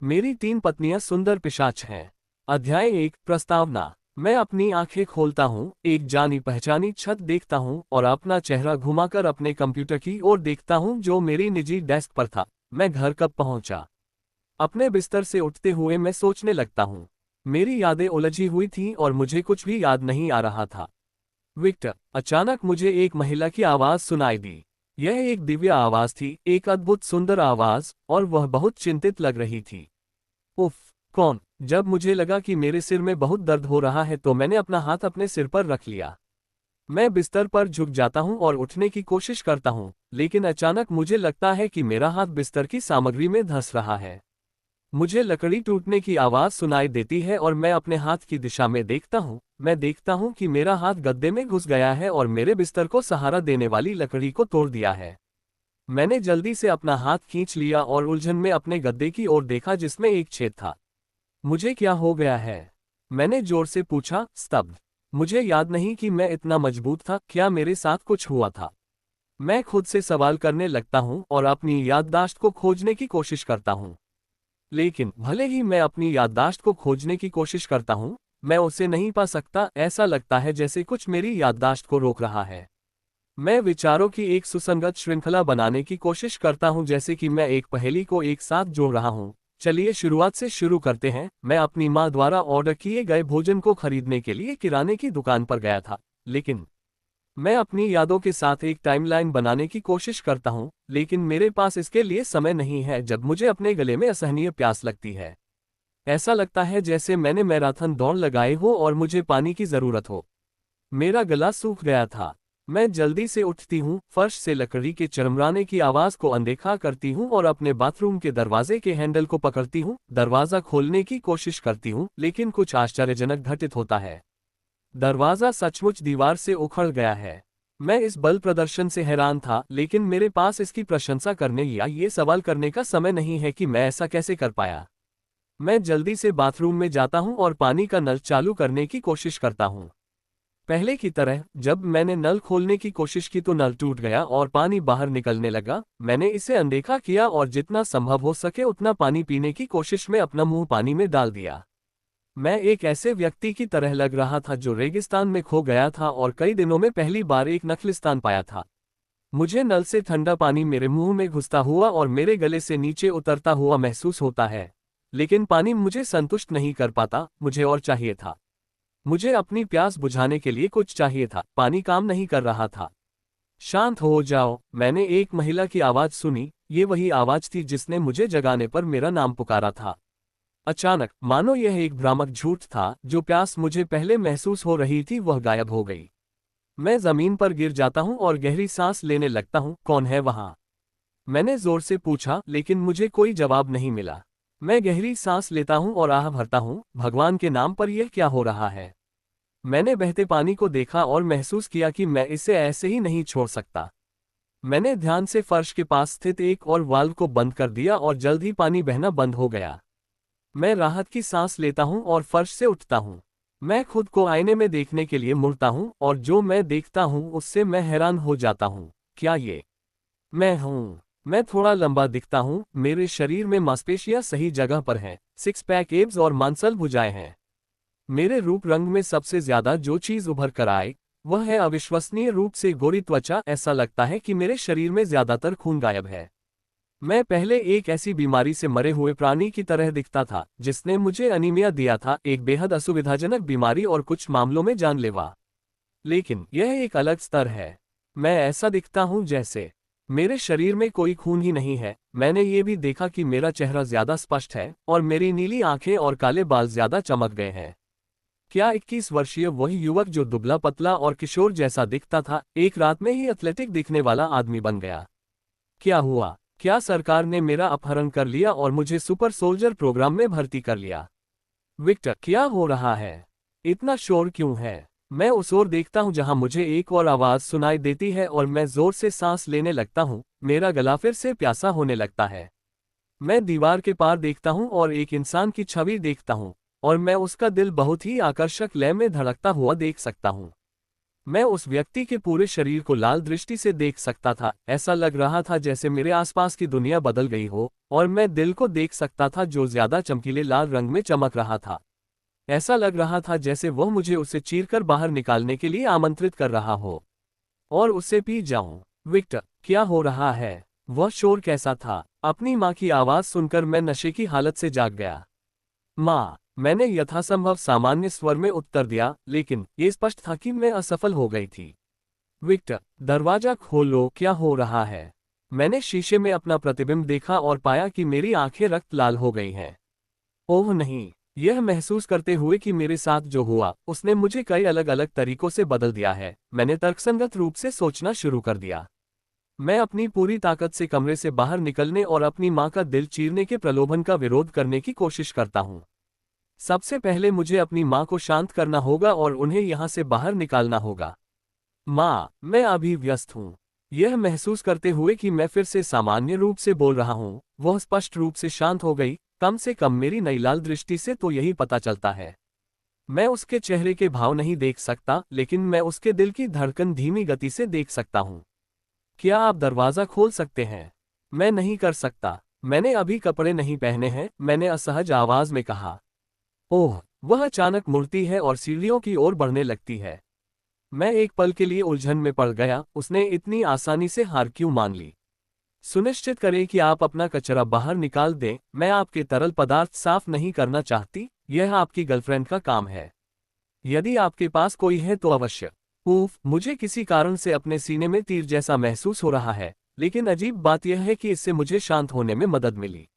मेरी 3 पत्नियां सुंदर पिशाच हैं। अध्याय 1 प्रस्तावना। मैं अपनी आंखें खोलता हूँ, एक जानी पहचानी छत देखता हूँ और अपना चेहरा घुमाकर अपने कंप्यूटर की ओर देखता हूँ जो मेरी निजी डेस्क पर था। मैं घर कब पहुंचा? अपने बिस्तर से उठते हुए मैं सोचने लगता हूँ। मेरी यादें उलझी हुई थीं और मुझे कुछ भी याद नहीं आ रहा था। विक्टर, अचानक मुझे एक महिला की आवाज सुनाई दी। यह एक दिव्य आवाज थी, एक अद्भुत सुंदर आवाज, और वह बहुत चिंतित लग रही थी। उफ, कौन? जब मुझे लगा कि मेरे सिर में बहुत दर्द हो रहा है तो मैंने अपना हाथ अपने सिर पर रख लिया। मैं बिस्तर पर झुक जाता हूं और उठने की कोशिश करता हूं, लेकिन अचानक मुझे लगता है कि मेरा हाथ बिस्तर की सामग्री में धंस रहा है। मुझे लकड़ी टूटने की आवाज सुनाई देती है और मैं अपने हाथ की दिशा में देखता हूं। मैं देखता हूं कि मेरा हाथ गद्दे में घुस गया है और मेरे बिस्तर को सहारा देने वाली लकड़ी को तोड़ दिया है। मैंने जल्दी से अपना हाथ खींच लिया और उलझन में अपने गद्दे की ओर देखा जिसमें एक छेद था। मुझे क्या हो गया है? मैंने जोर से पूछा, स्तब्ध। मुझे याद नहीं कि मैं इतना मजबूत था। क्या मेरे साथ कुछ हुआ था? मैं खुद से सवाल करने लगता हूं और अपनी याददाश्त को खोजने की कोशिश करता हूं। लेकिन भले ही मैं अपनी याददाश्त को खोजने की कोशिश करता हूं, मैं उसे नहीं पा सकता। ऐसा लगता है जैसे कुछ मेरी याददाश्त को रोक रहा है। मैं विचारों की एक सुसंगत श्रृंखला बनाने की कोशिश करता हूं, जैसे कि मैं एक पहेली को एक साथ जोड़ रहा हूं। चलिए शुरुआत से शुरू करते हैं। मैं अपनी मां द्वारा ऑर्डर किए गए भोजन को खरीदने के लिए किराने की दुकान पर गया था। लेकिन मैं अपनी यादों के साथ एक टाइमलाइन बनाने की कोशिश करता हूं, लेकिन मेरे पास इसके लिए समय नहीं है जब मुझे अपने गले में असहनीय प्यास लगती है। ऐसा लगता है जैसे मैंने मैराथन दौड़ लगाई हो और मुझे पानी की जरूरत हो। मेरा गला सूख गया था। मैं जल्दी से उठती हूँ, फर्श से लकड़ी के चरमराने की आवाज को अनदेखा करती हूँ और अपने बाथरूम के दरवाजे के हैंडल को पकड़ती हूँ। दरवाजा खोलने की कोशिश करती हूँ, लेकिन कुछ आश्चर्यजनक घटित होता है। दरवाजा सचमुच दीवार से उखड़ गया है। मैं इस बल प्रदर्शन से हैरान था, लेकिन मेरे पास इसकी प्रशंसा करने या ये सवाल करने का समय नहीं है कि मैं ऐसा कैसे कर पाया। मैं जल्दी से बाथरूम में जाता हूँ और पानी का नल चालू करने की कोशिश करता हूँ। पहले की तरह जब मैंने नल खोलने की कोशिश की तो नल टूट गया और पानी बाहर निकलने लगा। मैंने इसे अनदेखा किया और जितना संभव हो सके उतना पानी पीने की कोशिश में अपना मुंह पानी में डाल दिया। मैं एक ऐसे व्यक्ति की तरह लग रहा था जो रेगिस्तान में खो गया था और कई दिनों में पहली बार एक नखलिस्तान पाया था। मुझे नल से ठंडा पानी मेरे मुंह में घुसता हुआ और मेरे गले से नीचे उतरता हुआ महसूस होता है। लेकिन पानी मुझे संतुष्ट नहीं कर पाता, मुझे और चाहिए था। मुझे अपनी प्यास बुझाने के लिए कुछ चाहिए था। पानी काम नहीं कर रहा था। शांत हो जाओ, मैंने एक महिला की आवाज सुनी। ये वही आवाज थी जिसने मुझे जगाने पर मेरा नाम पुकारा था। अचानक, मानो यह एक भ्रामक झूठ था, जो प्यास मुझे पहले महसूस हो रही थी वह गायब हो गई। मैं जमीन पर गिर जाता हूँ और गहरी सांस लेने लगता हूँ। कौन है वहां? मैंने जोर से पूछा, लेकिन मुझे कोई जवाब नहीं मिला। मैं गहरी सांस लेता हूँ और आह भरता हूँ, भगवान के नाम पर यह क्या हो रहा है? मैंने बहते पानी को देखा और महसूस किया कि मैं इसे ऐसे ही नहीं छोड़ सकता। मैंने ध्यान से फर्श के पास स्थित एक और वाल्व को बंद कर दिया और जल्द ही पानी बहना बंद हो गया। मैं राहत की सांस लेता हूं और फर्श से उठता हूं। मैं खुद को आईने में देखने के लिए मुड़ता हूं और जो मैं देखता हूं उससे मैं हैरान हो जाता हूं। क्या ये मैं हूं? मैं थोड़ा लंबा दिखता हूं, मेरे शरीर में मांसपेशियां सही जगह पर हैं, सिक्स पैक एब्स और मांसल भुजाएं हैं। मेरे रूप रंग में सबसे ज्यादा जो चीज उभर कर आए वह है अविश्वसनीय रूप से गोरी त्वचा। ऐसा लगता है कि मेरे शरीर में ज्यादातर खून गायब है। मैं पहले एक ऐसी बीमारी से मरे हुए प्राणी की तरह दिखता था जिसने मुझे अनीमिया दिया था, एक बेहद असुविधाजनक बीमारी और कुछ मामलों में जानलेवा। लेकिन यह एक अलग स्तर है। मैं ऐसा दिखता हूं जैसे मेरे शरीर में कोई खून ही नहीं है। मैंने ये भी देखा कि मेरा चेहरा ज्यादा स्पष्ट है और मेरी नीली आंखें और काले बाल ज्यादा चमक गए हैं। क्या 21 वर्षीय वही युवक जो दुबला पतला और किशोर जैसा दिखता था, एक रात में ही एथलेटिक दिखने वाला आदमी बन गया? क्या हुआ? क्या सरकार ने मेरा अपहरण कर लिया और मुझे सुपर सोल्जर प्रोग्राम में भर्ती कर लिया? विक्टर, क्या हो रहा है? इतना शोर क्यों है? मैं उस ओर देखता हूं जहां मुझे एक और आवाज सुनाई देती है और मैं जोर से सांस लेने लगता हूं। मेरा गला फिर से प्यासा होने लगता है। मैं दीवार के पार देखता हूं और एक इंसान की छवि देखता हूं, और मैं उसका दिल बहुत ही आकर्षक लय में धड़कता हुआ देख सकता हूं। मैं उस व्यक्ति के पूरे शरीर को लाल दृष्टि से देख सकता था। ऐसा लग रहा था जैसे मेरे आसपास की दुनिया बदल गई हो, और मैं दिल को देख सकता था जो ज्यादा चमकीले लाल रंग में चमक रहा था। ऐसा लग रहा था जैसे वह मुझे उसे चीरकर बाहर निकालने के लिए आमंत्रित कर रहा हो और उसे पी जाऊं। विक्टर, क्या हो रहा है? वह शोर कैसा था? अपनी माँ की आवाज सुनकर मैं नशे की हालत से जाग गया। माँ, मैंने यथासंभव सामान्य स्वर में उत्तर दिया, लेकिन ये स्पष्ट था कि मैं असफल हो गई थी। विक्टर, दरवाजा खोलो, क्या हो रहा है? मैंने शीशे में अपना प्रतिबिंब देखा और पाया कि मेरी आंखें रक्त लाल हो गई हैं। ओह नहीं! यह महसूस करते हुए कि मेरे साथ जो हुआ उसने मुझे कई अलग अलग तरीकों से बदल दिया है, मैंने तर्कसंगत रूप से सोचना शुरू कर दिया। मैं अपनी पूरी ताकत से कमरे से बाहर निकलने और अपनी माँ का दिल चीरने के प्रलोभन का विरोध करने की कोशिश करता हूँ। सबसे पहले मुझे अपनी माँ को शांत करना होगा और उन्हें यहाँ से बाहर निकालना होगा। माँ, मैं अभी व्यस्त हूँ। यह महसूस करते हुए कि मैं फिर से सामान्य रूप से बोल रहा हूँ, वह स्पष्ट रूप से शांत हो गई। कम से कम मेरी नई लाल दृष्टि से तो यही पता चलता है। मैं उसके चेहरे के भाव नहीं देख सकता, लेकिन मैं उसके दिल की धड़कन धीमी गति से देख सकता हूँ। क्या आप दरवाज़ा खोल सकते हैं? मैं नहीं कर सकता। मैंने अभी कपड़े नहीं पहने हैं, मैंने असहज आवाज में कहा। ओह! वह अचानक मुड़ती है और सीढ़ियों की ओर बढ़ने लगती है। मैं एक पल के लिए उलझन में पड़ गया, उसने इतनी आसानी से हार क्यों मान ली? सुनिश्चित करें कि आप अपना कचरा बाहर निकाल दें, मैं आपके तरल पदार्थ साफ नहीं करना चाहती, यह आपकी गर्लफ्रेंड का काम है। यदि आपके पास कोई है तो अवश्य। उफ, मुझे किसी कारण से अपने सीने में तीर जैसा महसूस हो रहा है, लेकिन अजीब बात यह है कि इससे मुझे शांत होने में मदद मिली।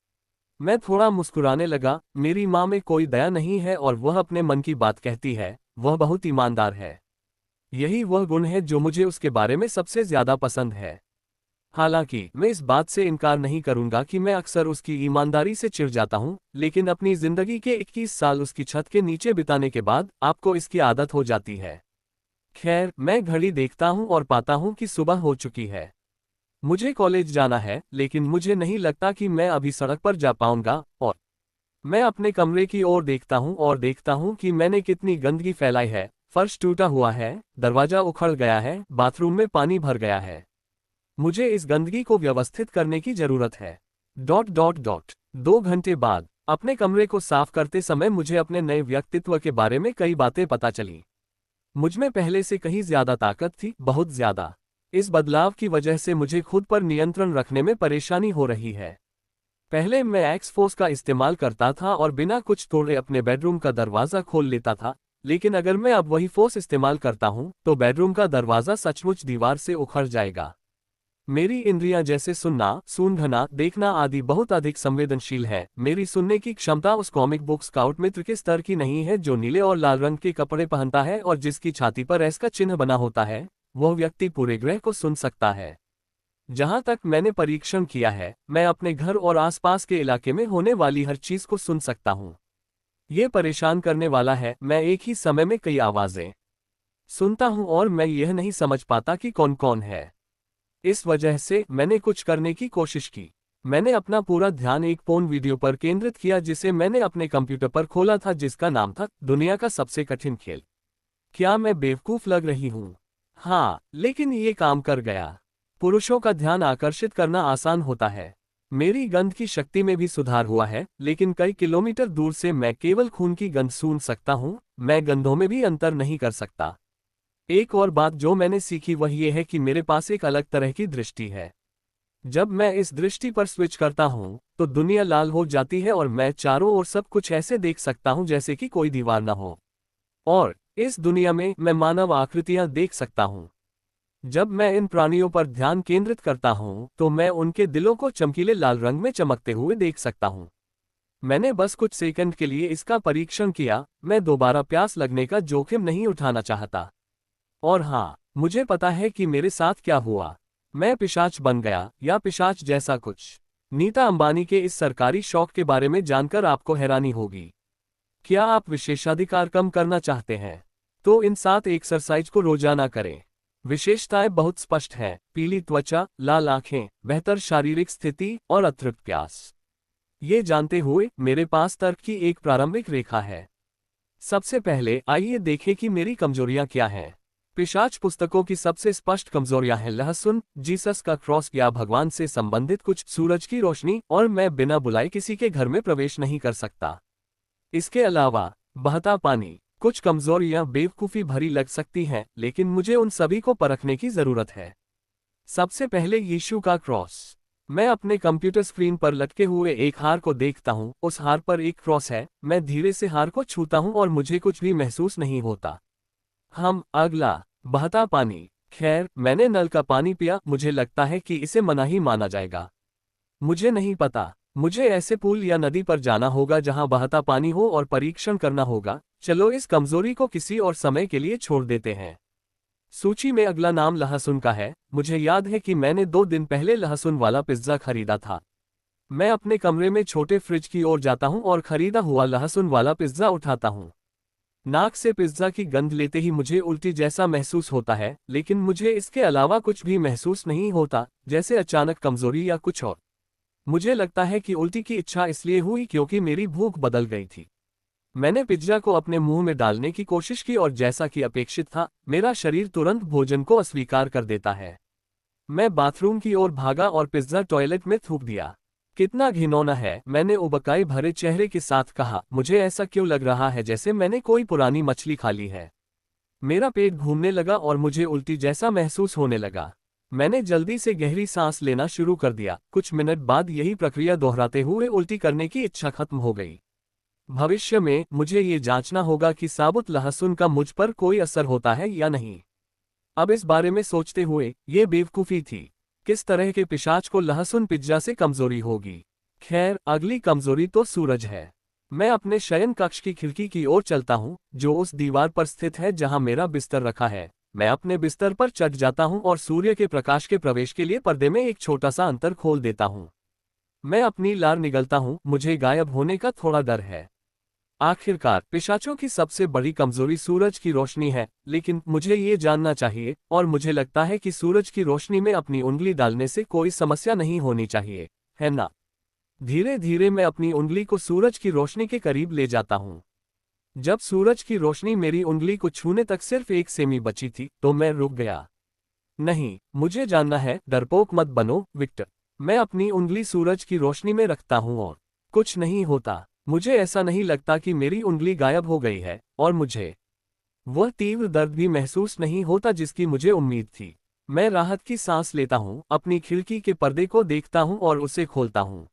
मैं थोड़ा मुस्कुराने लगा। मेरी माँ में कोई दया नहीं है और वह अपने मन की बात कहती है, वह बहुत ईमानदार है। यही वह गुण है जो मुझे उसके बारे में सबसे ज्यादा पसंद है। हालांकि मैं इस बात से इनकार नहीं करूंगा कि मैं अक्सर उसकी ईमानदारी से चिढ़ जाता हूं, लेकिन अपनी जिंदगी के 21 साल उसकी छत के नीचे बिताने के बाद आपको इसकी आदत हो जाती है। खैर, मैं घड़ी देखता हूं और पाता हूं कि सुबह हो चुकी है। मुझे कॉलेज जाना है, लेकिन मुझे नहीं लगता कि मैं अभी सड़क पर जा पाऊंगा। और मैं अपने कमरे की ओर देखता हूं और देखता हूं कि मैंने कितनी गंदगी फैलाई है। फर्श टूटा हुआ है, दरवाजा उखड़ गया है, बाथरूम में पानी भर गया है। मुझे इस गंदगी को व्यवस्थित करने की जरूरत है। डॉट डॉट डॉट 2 घंटे बाद अपने कमरे को साफ करते समय मुझे अपने नए व्यक्तित्व के बारे में कई बातें पता चली। मुझमें पहले से कहीं ज्यादा ताकत थी, बहुत ज्यादा। इस बदलाव की वजह से मुझे खुद पर नियंत्रण रखने में परेशानी हो रही है। पहले मैं एक्स फोर्स का इस्तेमाल करता था और बिना कुछ तोड़े अपने बेडरूम का दरवाजा खोल लेता था, लेकिन अगर मैं अब वही फोर्स इस्तेमाल करता हूं, तो बेडरूम का दरवाजा सचमुच दीवार से उखड़ जाएगा। मेरी इंद्रियां जैसे सुनना, सूंघना, देखना आदि बहुत अधिक संवेदनशील है। मेरी सुनने की क्षमता उस कॉमिक बुक स्काउट मित्र के स्तर की नहीं है जो नीले और लाल रंग के कपड़े पहनता है और जिसकी छाती पर एस का चिन्ह बना होता है। वह व्यक्ति पूरे ग्रह को सुन सकता है। जहां तक मैंने परीक्षण किया है, मैं अपने घर और आसपास के इलाके में होने वाली हर चीज को सुन सकता हूँ। ये परेशान करने वाला है, मैं एक ही समय में कई आवाजें सुनता हूँ और मैं यह नहीं समझ पाता कि कौन कौन है। इस वजह से मैंने कुछ करने की कोशिश की। मैंने अपना पूरा ध्यान एक पोर्न वीडियो पर केंद्रित किया जिसे मैंने अपने कंप्यूटर पर खोला था, जिसका नाम था दुनिया का सबसे कठिन खेल। क्या मैं बेवकूफ लग रही हूँ? हाँ, लेकिन ये काम कर गया। पुरुषों का ध्यान आकर्षित करना आसान होता है। मेरी गंध की शक्ति में भी सुधार हुआ है, लेकिन कई किलोमीटर दूर से मैं केवल खून की गंध सूंघ सकता हूँ। मैं गंधों में भी अंतर नहीं कर सकता। एक और बात जो मैंने सीखी वह ये है कि मेरे पास एक अलग तरह की दृष्टि है। जब मैं इस दृष्टि पर स्विच करता हूँ, तो दुनिया लाल हो जाती है और मैं चारों ओर सब कुछ ऐसे देख सकता हूँ जैसे कि कोई दीवार न हो। और इस दुनिया में मैं मानव आकृतियां देख सकता हूँ। जब मैं इन प्राणियों पर ध्यान केंद्रित करता हूँ, तो मैं उनके दिलों को चमकीले लाल रंग में चमकते हुए देख सकता हूँ। मैंने बस कुछ सेकंड के लिए इसका परीक्षण किया। मैं दोबारा प्यास लगने का जोखिम नहीं उठाना चाहता। और हाँ, मुझे पता है कि मेरे साथ क्या हुआ। मैं पिशाच बन गया, या पिशाच जैसा कुछ। नीता अंबानी के इस सरकारी शौक के बारे में जानकर आपको हैरानी होगी। क्या आप विशेषाधिकार कम करना चाहते हैं? तो इन 7 एक्सरसाइज को रोजाना करें। विशेषताएं बहुत स्पष्ट हैं: पीली त्वचा, लाल आंखें, बेहतर शारीरिक स्थिति और अतृप्त प्यास। ये जानते हुए मेरे पास तर्क की एक प्रारंभिक रेखा है। सबसे पहले आइए देखें कि मेरी कमजोरियां क्या हैं। पिशाच पुस्तकों की सबसे स्पष्ट कमजोरियां हैं लहसुन, जीसस का क्रॉस या भगवान से संबंधित कुछ, सूरज की रोशनी, और मैं बिना बुलाए किसी के घर में प्रवेश नहीं कर सकता। इसके अलावा बहता पानी। कुछ कमजोरियां बेवकूफ़ी भरी लग सकती हैं, लेकिन मुझे उन सभी को परखने की जरूरत है। सबसे पहले यीशु का क्रॉस। मैं अपने कंप्यूटर स्क्रीन पर लटके हुए एक हार को देखता हूं, उस हार पर एक क्रॉस है। मैं धीरे से हार को छूता हूं और मुझे कुछ भी महसूस नहीं होता। अगला, बहता पानी। खैर, मैंने नल का पानी पिया, मुझे लगता है कि इसे मनाही माना जाएगा। मुझे नहीं पता, मुझे ऐसे पुल या नदी पर जाना होगा जहां बहता पानी हो और परीक्षण करना होगा। चलो इस कमजोरी को किसी और समय के लिए छोड़ देते हैं। सूची में अगला नाम लहसुन का है। मुझे याद है कि मैंने 2 दिन पहले लहसुन वाला पिज्जा खरीदा था। मैं अपने कमरे में छोटे फ्रिज की ओर जाता हूं और खरीदा हुआ लहसुन वाला पिज्जा उठाता हूं। नाक से पिज्जा की गंध लेते ही मुझे उल्टी जैसा महसूस होता है, लेकिन मुझे इसके अलावा कुछ भी महसूस नहीं होता, जैसे अचानक कमजोरी या कुछ और। मुझे लगता है कि उल्टी की इच्छा इसलिए हुई क्योंकि मेरी भूख बदल गई थी। मैंने पिज्जा को अपने मुंह में डालने की कोशिश की और जैसा कि अपेक्षित था, मेरा शरीर तुरंत भोजन को अस्वीकार कर देता है। मैं बाथरूम की ओर भागा और पिज्जा टॉयलेट में थूक दिया। कितना घिनौना है, मैंने उबकाई भरे चेहरे के साथ कहा। मुझे ऐसा क्यों लग रहा है जैसे मैंने कोई पुरानी मछली खा ली है। मेरा पेट घूमने लगा और मुझे उल्टी जैसा महसूस होने लगा। मैंने जल्दी से गहरी सांस लेना शुरू कर दिया। कुछ मिनट बाद यही प्रक्रिया दोहराते हुए उल्टी करने की इच्छा खत्म हो गई। भविष्य में मुझे ये जांचना होगा कि साबुत लहसुन का मुझ पर कोई असर होता है या नहीं। अब इस बारे में सोचते हुए, ये बेवकूफ़ी थी। किस तरह के पिशाच को लहसुन पिज्जा से कमजोरी होगी। खैर, अगली कमजोरी तो सूरज है। मैं अपने शयन कक्ष की खिड़की की ओर चलता हूँ, जो उस दीवार पर स्थित है जहाँ मेरा बिस्तर रखा है। मैं अपने बिस्तर पर चढ़ जाता हूँ और सूर्य के प्रकाश के प्रवेश के लिए पर्दे में एक छोटा सा अंतर खोल देता हूँ। मैं अपनी लार निगलता हूँ, मुझे गायब होने का थोड़ा डर है। आखिरकार, पिशाचों की सबसे बड़ी कमजोरी सूरज की रोशनी है, लेकिन मुझे ये जानना चाहिए, और मुझे लगता है कि सूरज की रोशनी में अपनी उंगली डालने से कोई समस्या नहीं होनी चाहिए, है ना? धीरे धीरे मैं अपनी उंगली को सूरज की रोशनी के करीब ले जाता हूँ। जब सूरज की रोशनी मेरी उंगली को छूने तक सिर्फ 1 सेमी बची थी, तो मैं रुक गया। नहीं, मुझे जानना है, डरपोक मत बनो, विक्टर। मैं अपनी उंगली सूरज की रोशनी में रखता हूँ और कुछ नहीं होता। मुझे ऐसा नहीं लगता कि मेरी उंगली गायब हो गई है, और मुझे वह तीव्र दर्द भी महसूस नहीं होता जिसकी मुझे उम्मीद थी। मैं राहत की सांस लेता हूँ, अपनी खिड़की के पर्दे को देखता हूँ और उसे खोलता हूँ।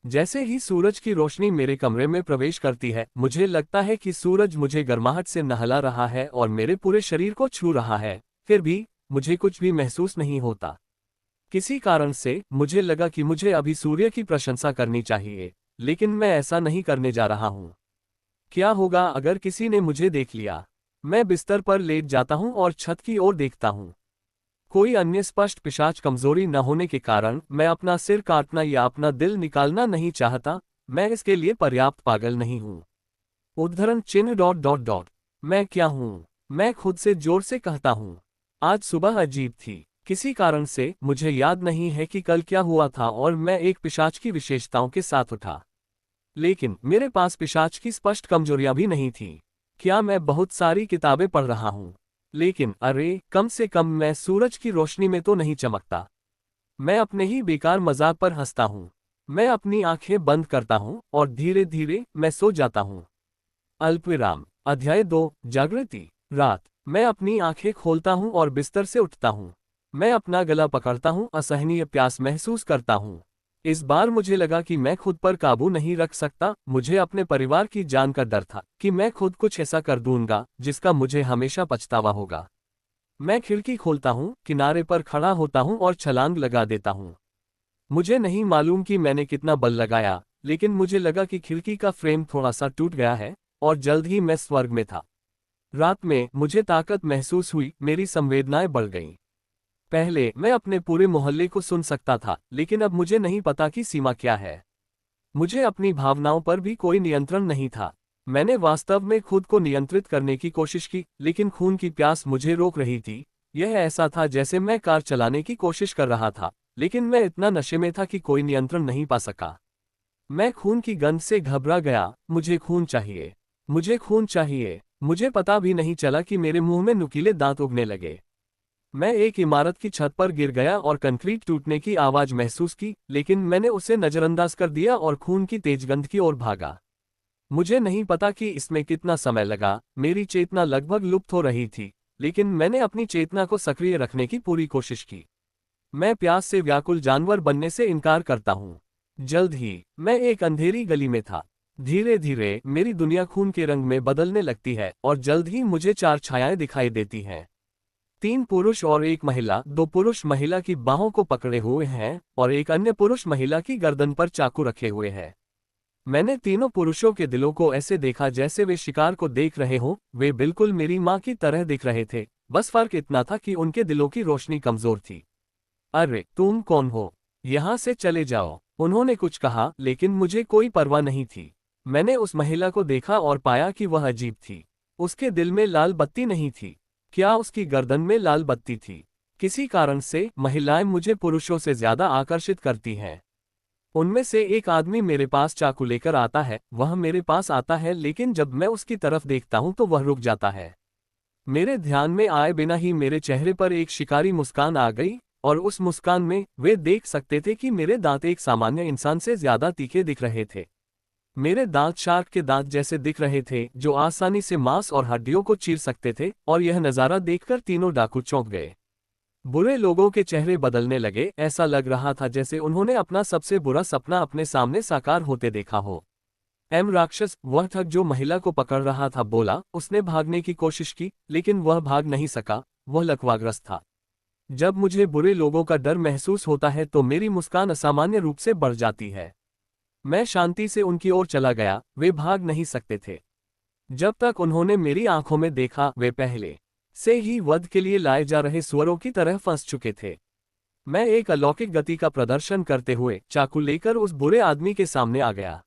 जैसे ही सूरज की रोशनी मेरे कमरे में प्रवेश करती है, मुझे लगता है कि सूरज मुझे गर्माहट से नहला रहा है और मेरे पूरे शरीर को छू रहा है। फिर भी मुझे कुछ भी महसूस नहीं होता। किसी कारण से मुझे लगा कि मुझे अभी सूर्य की प्रशंसा करनी चाहिए, लेकिन मैं ऐसा नहीं करने जा रहा हूँ। क्या होगा अगर किसी ने मुझे देख लिया? मैं बिस्तर पर लेट जाता हूँ और छत की ओर देखता हूँ। कोई अन्य स्पष्ट पिशाच कमजोरी न होने के कारण मैं अपना सिर काटना या अपना दिल निकालना नहीं चाहता। मैं इसके लिए पर्याप्त पागल नहीं हूँ। उद्धरण चिन्ह डॉट डॉट डॉट। मैं क्या हूँ? मैं खुद से जोर से कहता हूँ। आज सुबह अजीब थी। किसी कारण से मुझे याद नहीं है कि कल क्या हुआ था और मैं एक पिशाच की विशेषताओं के साथ उठा। लेकिन मेरे पास पिशाच की स्पष्ट कमजोरियां भी नहीं थीं। क्या मैं बहुत सारी किताबें पढ़ रहा हूँ? लेकिन अरे, कम से कम मैं सूरज की रोशनी में तो नहीं चमकता। मैं अपने ही बेकार मजाक पर हंसता हूँ। मैं अपनी आंखें बंद करता हूँ और धीरे धीरे मैं सो जाता हूँ। अल्पविराम। अध्याय 2, जागृति। रात। मैं अपनी आंखें खोलता हूँ और बिस्तर से उठता हूँ। मैं अपना गला पकड़ता हूँ, असहनीय प्यास महसूस करता हूँ। इस बार मुझे लगा कि मैं खुद पर काबू नहीं रख सकता। मुझे अपने परिवार की जान का डर था कि मैं खुद कुछ ऐसा कर दूंगा जिसका मुझे हमेशा पछतावा होगा। मैं खिड़की खोलता हूँ, किनारे पर खड़ा होता हूँ और छलांग लगा देता हूँ। मुझे नहीं मालूम कि मैंने कितना बल लगाया, लेकिन मुझे लगा कि खिड़की का फ्रेम थोड़ा सा टूट गया है, और जल्द ही मैं स्वर्ग में था। रात में मुझे ताकत महसूस हुई, मेरी संवेदनाएं बढ़ गईं। पहले मैं अपने पूरे मोहल्ले को सुन सकता था, लेकिन अब मुझे नहीं पता कि सीमा क्या है। मुझे अपनी भावनाओं पर भी कोई नियंत्रण नहीं था। मैंने वास्तव में खुद को नियंत्रित करने की कोशिश की, लेकिन खून की प्यास मुझे रोक रही थी। यह ऐसा था जैसे मैं कार चलाने की कोशिश कर रहा था, लेकिन मैं इतना नशे में था कि कोई नियंत्रण नहीं पा सका। मैं खून की गंध से घबरा गया। मुझे खून चाहिए। मुझे खून चाहिए। मुझे पता भी नहीं चला कि मेरे मुंह में नुकीले दांत उगने लगे। मैं एक इमारत की छत पर गिर गया और कंक्रीट टूटने की आवाज महसूस की, लेकिन मैंने उसे नजरअंदाज कर दिया और खून की तेज गंध की ओर भागा। मुझे नहीं पता कि इसमें कितना समय लगा, मेरी चेतना लगभग लुप्त हो रही थी, लेकिन मैंने अपनी चेतना को सक्रिय रखने की पूरी कोशिश की। मैं प्यास से व्याकुल जानवर बनने से इनकार करता हूँ। जल्द ही मैं एक अंधेरी गली में था। धीरे धीरे मेरी दुनिया खून के रंग में बदलने लगती है और जल्द ही मुझे चार छायाएं दिखाई देती हैं। 3 पुरुष और एक महिला। 2 पुरुष महिला की बाहों को पकड़े हुए हैं और एक अन्य पुरुष महिला की गर्दन पर चाकू रखे हुए है। मैंने तीनों पुरुषों के दिलों को ऐसे देखा जैसे वे शिकार को देख रहे हों। वे बिल्कुल मेरी माँ की तरह दिख रहे थे, बस फर्क इतना था कि उनके दिलों की रोशनी कमजोर थी। अरे तुम कौन हो? यहाँ से चले जाओ, उन्होंने कुछ कहा, लेकिन मुझे कोई परवाह नहीं थी। मैंने उस महिला को देखा और पाया कि वह अजीब थी। उसके दिल में लाल बत्ती नहीं थी। क्या उसकी गर्दन में लाल बत्ती थी? किसी कारण से महिलाएं मुझे पुरुषों से ज्यादा आकर्षित करती हैं। उनमें से एक आदमी मेरे पास चाकू लेकर आता है। वह मेरे पास आता है, लेकिन जब मैं उसकी तरफ देखता हूं तो वह रुक जाता है। मेरे ध्यान में आए बिना ही मेरे चेहरे पर एक शिकारी मुस्कान आ गई, और उस मुस्कान में वे देख सकते थे कि मेरे दांत एक सामान्य इंसान से ज्यादा तीखे दिख रहे थे। मेरे दांत शार्क के दांत जैसे दिख रहे थे, जो आसानी से मांस और हड्डियों को चीर सकते थे, और यह नज़ारा देखकर तीनों डाकू चौंक गए। बुरे लोगों के चेहरे बदलने लगे। ऐसा लग रहा था जैसे उन्होंने अपना सबसे बुरा सपना अपने सामने साकार होते देखा हो। राक्षस, वह ठग जो महिला को पकड़ रहा था, बोला। उसने भागने की कोशिश की, लेकिन वह भाग नहीं सका। वह लकवाग्रस्त था। जब मुझे बुरे लोगों का डर महसूस होता है तो मेरी मुस्कान असामान्य रूप से बढ़ जाती है। मैं शांति से उनकी ओर चला गया। वे भाग नहीं सकते थे। जब तक उन्होंने मेरी आंखों में देखा, वे पहले से ही वध के लिए लाए जा रहे सुअरों की तरह फंस चुके थे। मैं एक अलौकिक गति का प्रदर्शन करते हुए चाकू लेकर उस बुरे आदमी के सामने आ गया।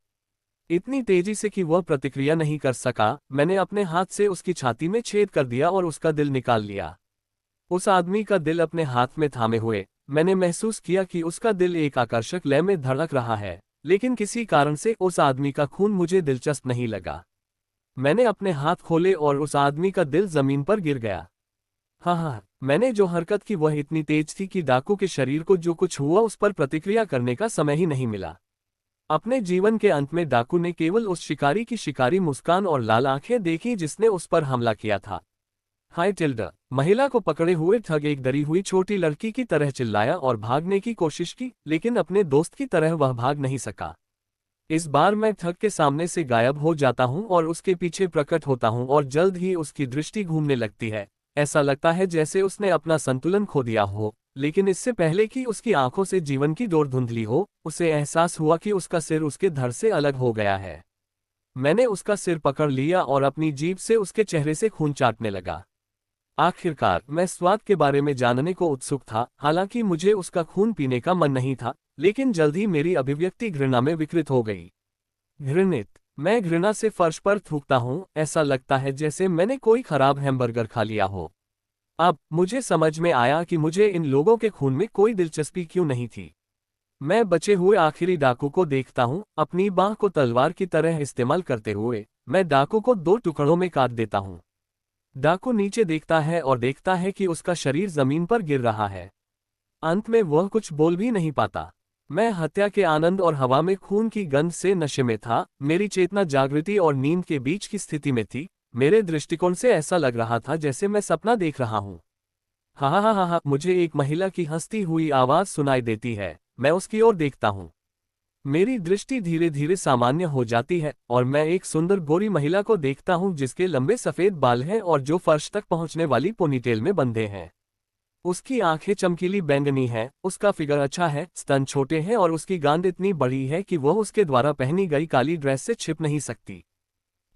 इतनी तेजी से कि वह प्रतिक्रिया नहीं कर सका। मैंने अपने हाथ से उसकी छाती में छेद कर दिया और उसका दिल निकाल लिया। उस आदमी का दिल अपने हाथ में थामे हुए, मैंने महसूस किया कि उसका दिल एक आकर्षक लय में धड़क रहा है, लेकिन किसी कारण से उस आदमी का खून मुझे दिलचस्प नहीं लगा। मैंने अपने हाथ खोले और उस आदमी का दिल जमीन पर गिर गया। हाँ, मैंने जो हरकत की वह इतनी तेज थी कि डाकू के शरीर को जो कुछ हुआ उस पर प्रतिक्रिया करने का समय ही नहीं मिला। अपने जीवन के अंत में डाकू ने केवल उस शिकारी की शिकारी मुस्कान और लाल आंखें देखी जिसने उस पर हमला किया था। हाय टिल्डा, महिला को पकड़े हुए ठग एक डरी हुई छोटी लड़की की तरह चिल्लाया और भागने की कोशिश की, लेकिन अपने दोस्त की तरह वह भाग नहीं सका। इस बार मैं ठग के सामने से गायब हो जाता हूं और उसके पीछे प्रकट होता हूं, और जल्द ही उसकी दृष्टि घूमने लगती है। ऐसा लगता है जैसे उसने अपना संतुलन खो दिया हो, लेकिन इससे पहले कि उसकी आंखों से जीवन की डोर धुंधली हो, उसे एहसास हुआ कि उसका सिर उसके धड़ से अलग हो गया है। मैंने उसका सिर पकड़ लिया और अपनी जीभ से उसके चेहरे से खून चाटने लगा। आखिरकार मैं स्वाद के बारे में जानने को उत्सुक था, हालांकि मुझे उसका खून पीने का मन नहीं था, लेकिन जल्द ही मेरी अभिव्यक्ति घृणा में विकृत हो गई। घृणित, मैं घृणा से फर्श पर थूकता हूँ। ऐसा लगता है जैसे मैंने कोई खराब हैमबर्गर खा लिया हो। अब मुझे समझ में आया कि मुझे इन लोगों के खून में कोई दिलचस्पी क्यों नहीं थी। मैं बचे हुए आखिरी डाकू को देखता हूँ। अपनी बाह को तलवार की तरह इस्तेमाल करते हुए मैं डाकू को 2 टुकड़ों में काट देता हूँ। डाकू नीचे देखता है और देखता है कि उसका शरीर जमीन पर गिर रहा है। अंत में वह कुछ बोल भी नहीं पाता। मैं हत्या के आनंद और हवा में खून की गंध से नशे में था। मेरी चेतना जागृति और नींद के बीच की स्थिति में थी। मेरे दृष्टिकोण से ऐसा लग रहा था जैसे मैं सपना देख रहा हूँ। हा, मुझे एक महिला की हंसती हुई आवाज सुनाई देती है। मैं उसकी ओर देखता हूँ। मेरी दृष्टि धीरे धीरे सामान्य हो जाती है और मैं एक सुंदर गोरी महिला को देखता हूँ जिसके लंबे सफेद बाल हैं और जो फर्श तक पहुँचने वाली पोनीटेल में बंधे हैं। उसकी आंखें चमकीली बैंगनी हैं, उसका फिगर अच्छा है, स्तन छोटे हैं और उसकी गांड इतनी बड़ी है कि वह उसके द्वारा पहनी गई काली ड्रेस से छिप नहीं सकती।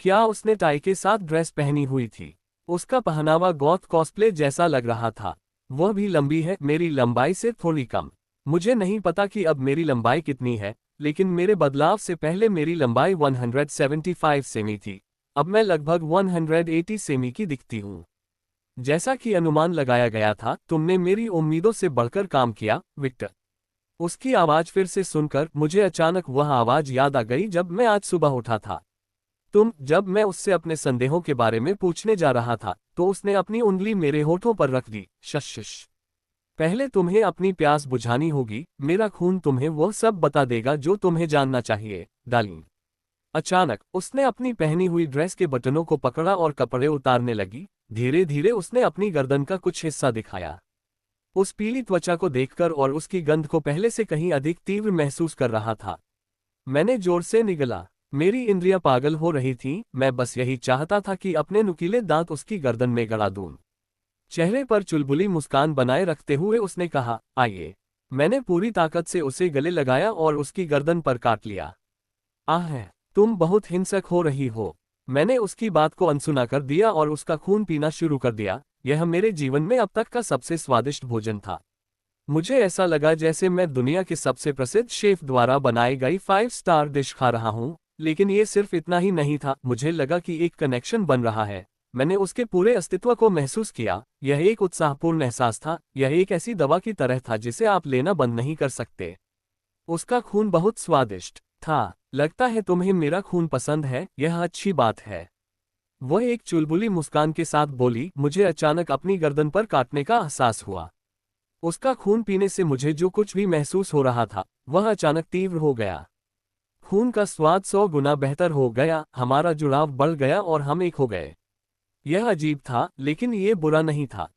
क्या उसने टाई के साथ ड्रेस पहनी हुई थी? उसका पहनावा गॉथ कॉस्प्ले जैसा लग रहा था। वह भी लंबी है, मेरी लंबाई से थोड़ी कम। मुझे नहीं पता कि अब मेरी लंबाई कितनी है, लेकिन मेरे बदलाव से पहले मेरी लंबाई 175 सेमी थी। अब मैं लगभग 180 सेमी की दिखती हूँ। जैसा कि अनुमान लगाया गया था, तुमने मेरी उम्मीदों से बढ़कर काम किया, विक्टर। उसकी आवाज फिर से सुनकर मुझे अचानक वह आवाज याद आ गई जब मैं आज सुबह उठा था। जब मैं उससे अपने संदेहों के बारे में पूछने जा रहा था तो उसने अपनी उंगली मेरे होठों पर रख दी। शश। पहले तुम्हें अपनी प्यास बुझानी होगी, मेरा खून तुम्हें वह सब बता देगा जो तुम्हें जानना चाहिए, डार्लिंग। अचानक उसने अपनी पहनी हुई ड्रेस के बटनों को पकड़ा और कपड़े उतारने लगी। धीरे धीरे उसने अपनी गर्दन का कुछ हिस्सा दिखाया। उस पीली त्वचा को देखकर और उसकी गंध को पहले से कहीं अधिक तीव्र महसूस कर रहा था। मैंने जोर से निगला। मेरी इंद्रियां पागल हो रही थीं, मैं बस यही चाहता था कि अपने नुकीले दांत उसकी गर्दन में गड़ा दूं। चेहरे पर चुलबुली मुस्कान बनाए रखते हुए उसने कहा, आइए। मैंने पूरी ताकत से उसे गले लगाया और उसकी गर्दन पर काट लिया। आह, तुम बहुत हिंसक हो रही हो। मैंने उसकी बात को अनसुना कर दिया और उसका खून पीना शुरू कर दिया। यह मेरे जीवन में अब तक का सबसे स्वादिष्ट भोजन था। मुझे ऐसा लगा जैसे मैं दुनिया के सबसे प्रसिद्ध शेफ द्वारा बनाई गई 5 स्टार डिश खा रहा हूं, लेकिन ये सिर्फ इतना ही नहीं था। मुझे लगा कि एक कनेक्शन बन रहा है। मैंने उसके पूरे अस्तित्व को महसूस किया। यह एक उत्साहपूर्ण एहसास था। यह एक ऐसी दवा की तरह था जिसे आप लेना बंद नहीं कर सकते। उसका खून बहुत स्वादिष्ट था। लगता है तुम्हें मेरा खून पसंद है, यह अच्छी बात है। वह एक चुलबुली मुस्कान के साथ बोली। मुझे अचानक अपनी गर्दन पर काटने का एहसास हुआ। उसका खून पीने से मुझे जो कुछ भी महसूस हो रहा था वह अचानक तीव्र हो गया। खून का स्वाद 100 गुना बेहतर हो गया, हमारा जुड़ाव बढ़ गया और हम एक हो गए। यह अजीब था, लेकिन ये बुरा नहीं था।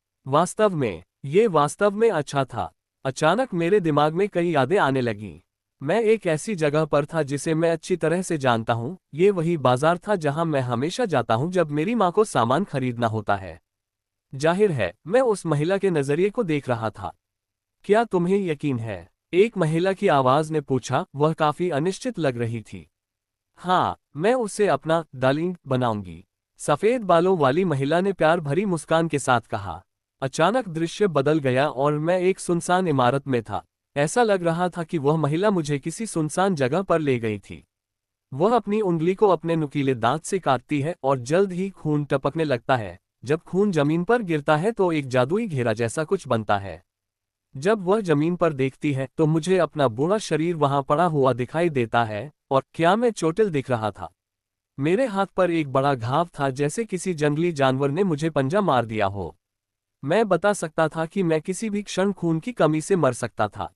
ये वास्तव में अच्छा था। अचानक मेरे दिमाग में कई यादें आने लगीं। मैं एक ऐसी जगह पर था जिसे मैं अच्छी तरह से जानता हूँ। ये वही बाजार था जहाँ मैं हमेशा जाता हूँ जब मेरी माँ को सामान खरीदना होता है। जाहिर है, मैं उस महिला के नजरिए को देख रहा था। क्या तुम्हें यकीन है? एक महिला की आवाज ने पूछा। वह काफी अनिश्चित लग रही थी। हाँ, मैं उसे अपना डार्लिंग बनाऊंगी, सफेद बालों वाली महिला ने प्यार भरी मुस्कान के साथ कहा। अचानक दृश्य बदल गया और मैं एक सुनसान इमारत में था। ऐसा लग रहा था कि वह महिला मुझे किसी सुनसान जगह पर ले गई थी। वह अपनी उंगली को अपने नुकीले दांत से काटती है और जल्द ही खून टपकने लगता है। जब खून जमीन पर गिरता है तो एक जादुई घेरा जैसा कुछ बनता है। जब वह जमीन पर देखती है तो मुझे अपना बूढ़ा शरीर वहां पड़ा हुआ दिखाई देता है। और क्या मैं चोटिल दिख रहा था? मेरे हाथ पर एक बड़ा घाव था, जैसे किसी जंगली जानवर ने मुझे पंजा मार दिया हो। मैं बता सकता था कि मैं किसी भी क्षण खून की कमी से मर सकता था।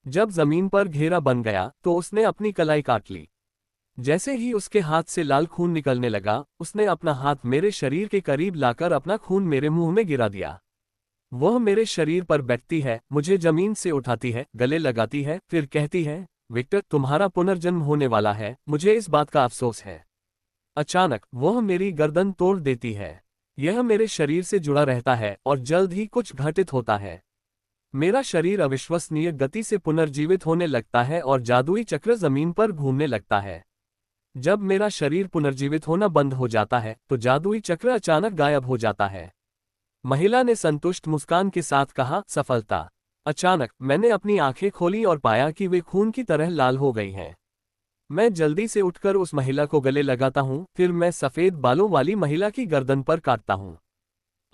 जब जमीन पर घेरा बन गया तो उसने अपनी कलाई काट ली। जैसे ही उसके हाथ से लाल खून निकलने लगा, उसने अपना हाथ मेरे शरीर के करीब लाकर अपना खून मेरे मुंह में गिरा दिया। वह मेरे शरीर पर बैठती है, मुझे जमीन से उठाती है, गले लगाती है, फिर कहती है, विक्टर, तुम्हारा पुनर्जन्म होने वाला है, मुझे इस बात का अफसोस है। अचानक वह मेरी गर्दन तोड़ देती है। यह मेरे शरीर से जुड़ा रहता है और जल्द ही कुछ घटित होता है। मेरा शरीर अविश्वसनीय गति से पुनर्जीवित होने लगता है और जादुई चक्र जमीन पर घूमने लगता है। जब मेरा शरीर पुनर्जीवित होना बंद हो जाता है तो जादुई चक्र अचानक गायब हो जाता है। महिला ने संतुष्ट मुस्कान के साथ कहा, सफलता। अचानक मैंने अपनी आंखें खोली और पाया कि वे खून की तरह लाल हो गई हैं। मैं जल्दी से उठकर उस महिला को गले लगाता हूँ, फिर मैं सफेद बालों वाली महिला की गर्दन पर काटता हूँ।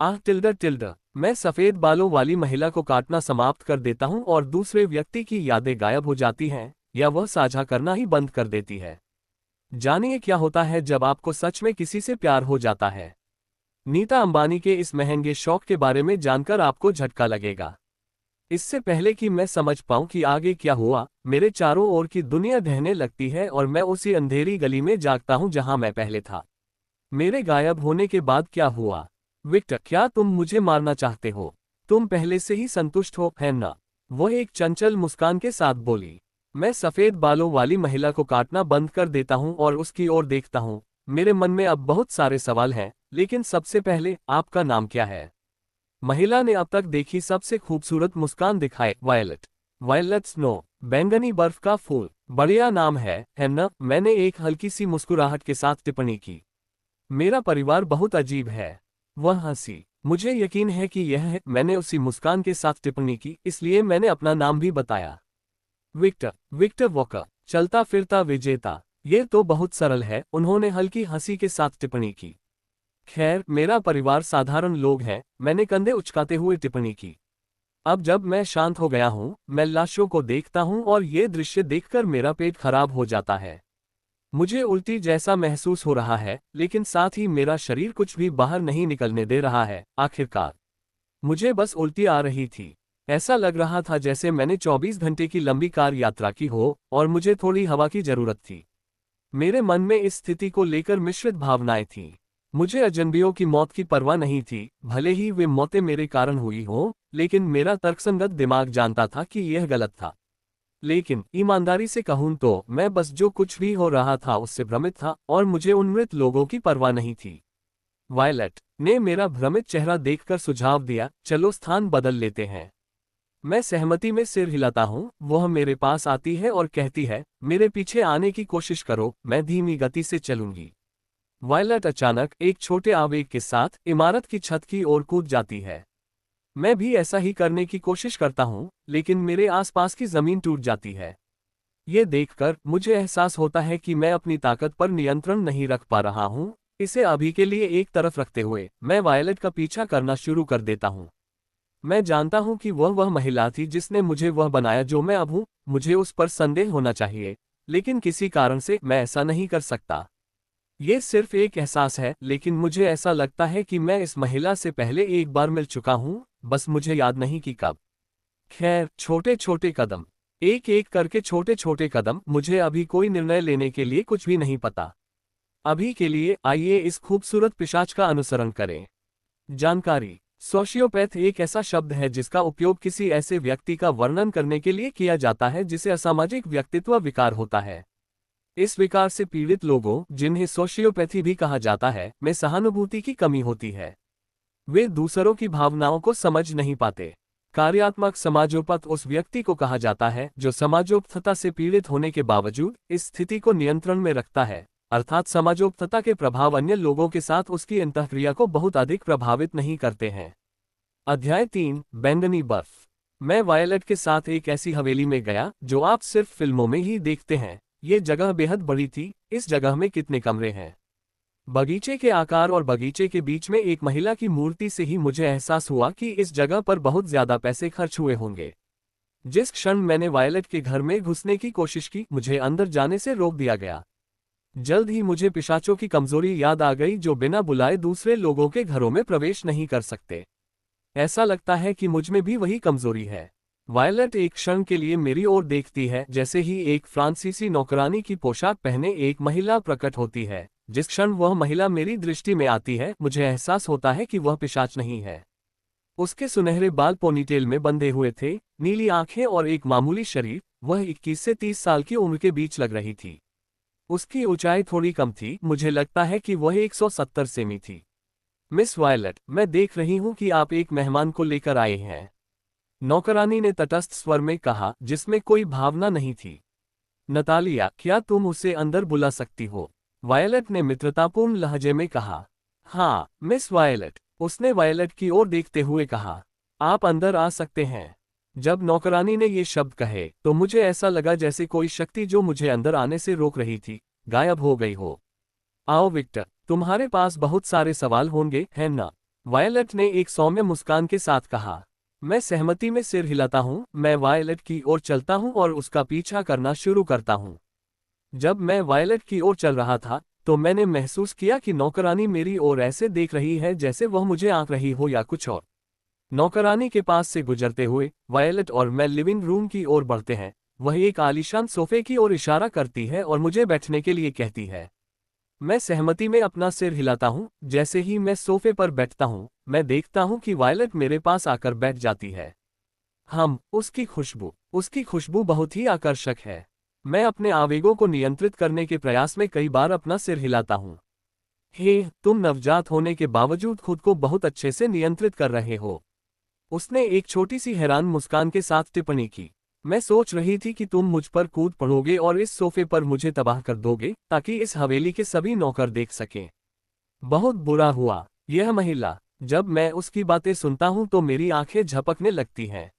टिल्डर। मैं सफेद बालों वाली महिला को काटना समाप्त कर देता हूँ और दूसरे व्यक्ति की यादें गायब हो जाती हैं, या वह साझा करना ही बंद कर देती है। जानिए क्या होता है जब आपको सच में किसी से प्यार हो जाता है। नीता अंबानी के इस महंगे शौक के बारे में जानकर आपको झटका लगेगा। इससे पहले कि मैं समझ पाऊं कि आगे क्या हुआ, मेरे चारों ओर की दुनिया ढहने लगती है और मैं उसी अंधेरी गली में जागता हूं जहां मैं पहले था। मेरे गायब होने के बाद क्या हुआ? विक्टर, क्या तुम मुझे मारना चाहते हो? तुम पहले से ही संतुष्ट हो, है ना? वह एक चंचल मुस्कान के साथ बोली। मैं सफेद बालों वाली महिला को काटना बंद कर देता हूं और उसकी ओर देखता हूं। मेरे मन में अब बहुत सारे सवाल हैं, लेकिन सबसे पहले, आपका नाम क्या है? महिला ने अब तक देखी सबसे खूबसूरत मुस्कान दिखाए। वायलेट। वायलेट स्नो, बैंगनी बर्फ का फूल। बढ़िया नाम है ना? मैंने एक हल्की सी मुस्कुराहट के साथ टिप्पणी की। मेरा परिवार बहुत अजीब है। वह हंसी। मुझे यकीन है कि यह है। मैंने उसी मुस्कान के साथ टिप्पणी की, इसलिए मैंने अपना नाम भी बताया। विक्टर वॉकर, चलता फिरता विजेता। ये तो बहुत सरल है, उन्होंने हल्की हंसी के साथ टिप्पणी की। खैर, मेरा परिवार साधारण लोग हैं, मैंने कंधे उचकाते हुए टिप्पणी की। अब जब मैं शांत हो गया हूं, मैं लाशों को देखता हूं और ये दृश्य देखकर मेरा पेट खराब हो जाता है। मुझे उल्टी जैसा महसूस हो रहा है, लेकिन साथ ही मेरा शरीर कुछ भी बाहर नहीं निकलने दे रहा है। आखिरकार मुझे बस उल्टी आ रही थी। ऐसा लग रहा था जैसे मैंने 24 घंटे की लंबी कार यात्रा की हो और मुझे थोड़ी हवा की जरूरत थी। मेरे मन में इस स्थिति को लेकर मिश्रित भावनाएं थीं। मुझे अजनबियों की मौत की परवाह नहीं थी, भले ही वे मौतें मेरे कारण हुई हों, लेकिन मेरा तर्कसंगत दिमाग जानता था कि यह गलत था। लेकिन ईमानदारी से कहूं तो मैं बस जो कुछ भी हो रहा था उससे भ्रमित था और मुझे उन मृत लोगों की परवाह नहीं थी। वायलट ने मेरा भ्रमित चेहरा देखकर सुझाव दिया, चलो स्थान बदल लेते हैं। मैं सहमति में सिर हिलाता हूँ। वह मेरे पास आती है और कहती है, मेरे पीछे आने की कोशिश करो, मैं धीमी गति से चलूंगी। वायलट अचानक एक छोटे आवेग के साथ इमारत की छत की ओर कूद जाती है। मैं भी ऐसा ही करने की कोशिश करता हूँ, लेकिन मेरे आसपास की जमीन टूट जाती है। ये देखकर मुझे एहसास होता है कि मैं अपनी ताकत पर नियंत्रण नहीं रख पा रहा हूँ। इसे अभी के लिए एक तरफ रखते हुए मैं वायलट का पीछा करना शुरू कर देता हूँ। मैं जानता हूँ कि वह महिला थी जिसने मुझे वह बनाया जो मैं अब हूँ। मुझे उस पर संदेह होना चाहिए, लेकिन किसी कारण से मैं ऐसा नहीं कर सकता। ये सिर्फ एक एहसास है, लेकिन मुझे ऐसा लगता है कि मैं इस महिला से पहले एक बार मिल चुका हूँ, बस मुझे याद नहीं कि कब। खैर, छोटे छोटे कदम, एक एक करके छोटे छोटे कदम। मुझे अभी कोई निर्णय लेने के लिए कुछ भी नहीं पता। अभी के लिए आइए इस खूबसूरत पिशाच का अनुसरण करें। जानकारी। सोशियोपैथ एक ऐसा शब्द है जिसका उपयोग किसी ऐसे व्यक्ति का वर्णन करने के लिए किया जाता है जिसे असामाजिक व्यक्तित्व विकार होता है। इस विकार से पीड़ित लोगों, जिन्हें सोशियोपैथी भी कहा जाता है, में सहानुभूति की कमी होती है। वे दूसरों की भावनाओं को समझ नहीं पाते। कार्यात्मक समाजोपथ उस व्यक्ति को कहा जाता है जो समाजोपथता से पीड़ित होने के बावजूद इस स्थिति को नियंत्रण में रखता है, अर्थात समाजोपथता के प्रभाव अन्य लोगों के साथ उसकी अंतःक्रिया को बहुत अधिक प्रभावित नहीं करते हैं। अध्याय 3, बैंगनी बर्फ। मैं वायलट के साथ एक ऐसी हवेली में गया जो आप सिर्फ फिल्मों में ही देखते हैं। ये जगह बेहद बड़ी थी। इस जगह में कितने कमरे हैं? बगीचे के आकार और बगीचे के बीच में एक महिला की मूर्ति से ही मुझे एहसास हुआ कि इस जगह पर बहुत ज्यादा पैसे खर्च हुए होंगे। जिस क्षण मैंने वायलट के घर में घुसने की कोशिश की, मुझे अंदर जाने से रोक दिया गया। जल्द ही मुझे पिशाचों की कमजोरी याद आ गई जो बिना बुलाए दूसरे लोगों के घरों में प्रवेश नहीं कर सकते। ऐसा लगता है कि मुझ में भी वही कमजोरी है। वायलट एक क्षण के लिए मेरी ओर देखती है। जैसे ही एक फ्रांसीसी नौकरानी की पोशाक पहने एक महिला प्रकट होती है, जिस क्षण वह महिला मेरी दृष्टि में आती है, मुझे एहसास होता है कि वह पिशाच नहीं है। उसके सुनहरे बाल पोनीटेल में बंधे हुए थे, नीली आंखें और एक मामूली शरीर। वह 21 से 30 साल की उम्र के बीच लग रही थी। उसकी ऊंचाई थोड़ी कम थी, मुझे लगता है कि वह 170 सेमी थी। मिस वायलट, मैं देख रही हूं कि आप एक मेहमान को लेकर आए हैं, नौकरानी ने तटस्थ स्वर में कहा, जिसमें कोई भावना नहीं थी। नतालिया, क्या तुम उसे अंदर बुला सकती हो? वायलट ने मित्रतापूर्ण लहजे में कहा। हाँ, मिस वायलट, उसने वायलट की ओर देखते हुए कहा। आप अंदर आ सकते हैं। जब नौकरानी ने ये शब्द कहे तो मुझे ऐसा लगा जैसे कोई शक्ति जो मुझे अंदर आने से रोक रही थी, गायब हो गई हो। आओ विक्टर, तुम्हारे पास बहुत सारे सवाल होंगे, है ना? वायलट ने एक सौम्य मुस्कान के साथ कहा। मैं सहमति में सिर हिलाता हूँ। मैं वायलट की ओर चलता हूँ और उसका पीछा करना शुरू करता हूँ। जब मैं वायलट की ओर चल रहा था तो मैंने महसूस किया कि नौकरानी मेरी ओर ऐसे देख रही है जैसे वह मुझे आंक रही हो या कुछ और। नौकरानी के पास से गुजरते हुए वायलट और मैं लिविंग रूम की ओर बढ़ते हैं। वह एक आलीशान सोफे की ओर इशारा करती है और मुझे बैठने के लिए कहती है। मैं सहमति में अपना सिर हिलाता हूँ। जैसे ही मैं सोफे पर बैठता हूँ, मैं देखता हूँ कि वायलट मेरे पास आकर बैठ जाती है। उसकी खुशबू बहुत ही आकर्षक है। मैं अपने आवेगों को नियंत्रित करने के प्रयास में कई बार अपना सिर हिलाता हूँ। हे, तुम नवजात होने के बावजूद खुद को बहुत अच्छे से नियंत्रित कर रहे हो। उसने एक छोटी सी हैरान मुस्कान के साथ टिप्पणी की। मैं सोच रही थी कि तुम मुझ पर कूद पड़ोगे और इस सोफे पर मुझे तबाह कर दोगे ताकि इस हवेली के सभी नौकर देख सकें। बहुत बुरा हुआ। यह महिला, जब मैं उसकी बातें सुनता हूं तो मेरी आंखें झपकने लगती हैं।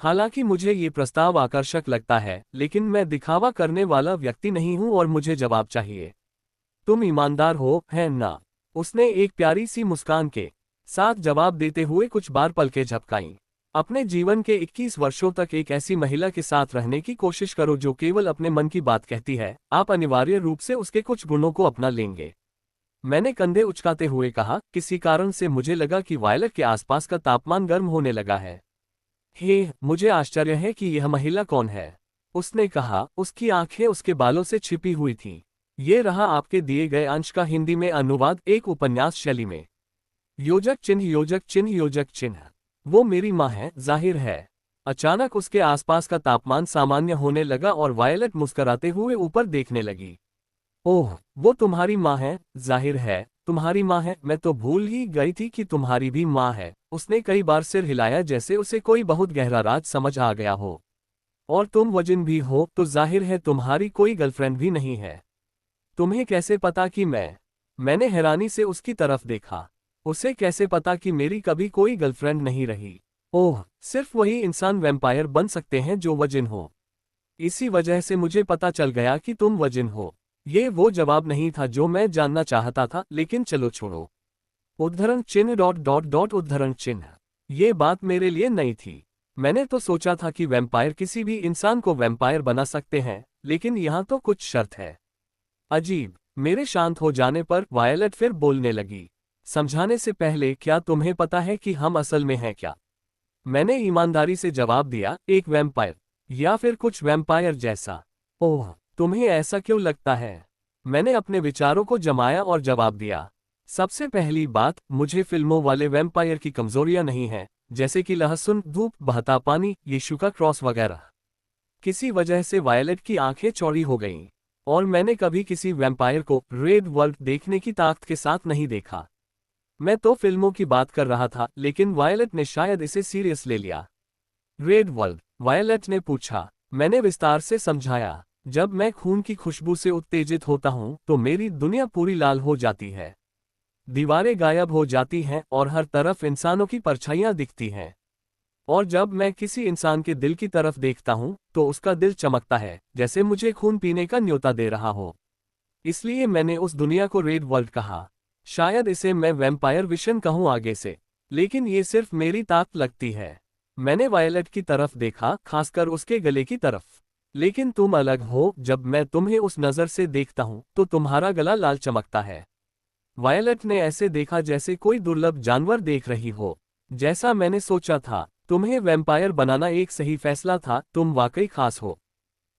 हालांकि मुझे ये प्रस्ताव आकर्षक लगता है, लेकिन मैं दिखावा करने वाला व्यक्ति नहीं हूं और मुझे जवाब चाहिए। तुम ईमानदार हो, है ना? उसने एक प्यारी सी मुस्कान के साथ जवाब देते हुए कुछ बार पलकें झपकाईं। अपने जीवन के 21 वर्षों तक एक ऐसी महिला के साथ रहने की कोशिश करो जो केवल अपने मन की बात कहती है, आप अनिवार्य रूप से उसके कुछ गुणों को अपना लेंगे। मैंने कंधे उचकाते हुए कहा, किसी कारण से मुझे लगा कि वायलट के आसपास का तापमान गर्म होने लगा है। हे, मुझे आश्चर्य है कि यह महिला कौन है? उसने कहा, उसकी आंखें उसके बालों से छिपी हुई थीं। ये रहा आपके दिए गए अंश का हिंदी में अनुवाद एक उपन्यास शैली में। योजक चिन्ह योजक चिन्ह योजक चिन्ह। वो मेरी माँ है, जाहिर है। अचानक उसके आसपास का तापमान सामान्य होने लगा और वायलट मुस्कुराते हुए ऊपर देखने लगी। ओह, वो तुम्हारी माँ है, जाहिर है, तुम्हारी माँ है, मैं तो भूल ही गई थी कि तुम्हारी भी माँ है। उसने कई बार सिर हिलाया जैसे उसे कोई बहुत गहरा राज समझ आ गया हो। और तुम वजिन भी हो, तो जाहिर है तुम्हारी कोई गर्लफ्रेंड भी नहीं है। तुम्हें कैसे पता कि मैंने हैरानी से उसकी तरफ देखा। उसे कैसे पता कि मेरी कभी कोई गर्लफ्रेंड नहीं रही? ओह, सिर्फ वही इंसान वैम्पायर बन सकते हैं जो वजिन हो। इसी वजह से मुझे पता चल गया कि तुम वजिन हो। ये वो जवाब नहीं था जो मैं जानना चाहता था, लेकिन चलो छोड़ो। उद्धरण चिन्ह डॉट डॉट डॉट उद्धरण चिन्ह। ये बात मेरे लिए नई थी। मैंने तो सोचा था कि वैम्पायर किसी भी इंसान को वैम्पायर बना सकते हैं, लेकिन यहाँ तो कुछ शर्त है। अजीब। मेरे शांत हो जाने पर वायलट फिर बोलने लगी। समझाने से पहले, क्या तुम्हें पता है कि हम असल में हैं क्या? मैंने ईमानदारी से जवाब दिया, एक वैम्पायर, या फिर कुछ वैम्पायर जैसा। ओह, तुम्हें ऐसा क्यों लगता है? मैंने अपने विचारों को जमाया और जवाब दिया। सबसे पहली बात, मुझे फिल्मों वाले वैम्पायर की कमजोरियां नहीं हैं, जैसे कि लहसुन, धूप, बहता पानी, यीशु का क्रॉस वगैरह। किसी वजह से वायलट की आंखें चौड़ी हो गईं, और मैंने कभी किसी वैम्पायर को रेड वर्ल्ड देखने की ताकत के साथ नहीं देखा। मैं तो फिल्मों की बात कर रहा था, लेकिन वायलट ने शायद इसे सीरियस ले लिया। Red world? वायलट ने पूछा। मैंने विस्तार से समझाया। जब मैं खून की खुशबू से उत्तेजित होता हूं, तो मेरी दुनिया पूरी लाल हो जाती है। दीवारें गायब हो जाती हैं और हर तरफ इंसानों की परछाइयां दिखती हैं। और जब मैं किसी इंसान के दिल की तरफ देखता हूं, तो उसका दिल चमकता है, जैसे मुझे खून पीने का न्योता दे रहा हो। इसलिए मैंने उस दुनिया को रेड वर्ल्ड कहा। शायद इसे मैं वैम्पायर विशन कहूं आगे से, लेकिन ये सिर्फ मेरी ताकत लगती है। मैंने वायलट की तरफ देखा, खासकर उसके गले की तरफ। लेकिन तुम अलग हो, जब मैं तुम्हें उस नज़र से देखता हूं, तो तुम्हारा गला लाल चमकता है। वायलट ने ऐसे देखा जैसे कोई दुर्लभ जानवर देख रही हो। जैसा मैंने सोचा था, तुम्हें वैम्पायर बनाना एक सही फैसला था, तुम वाकई खास हो।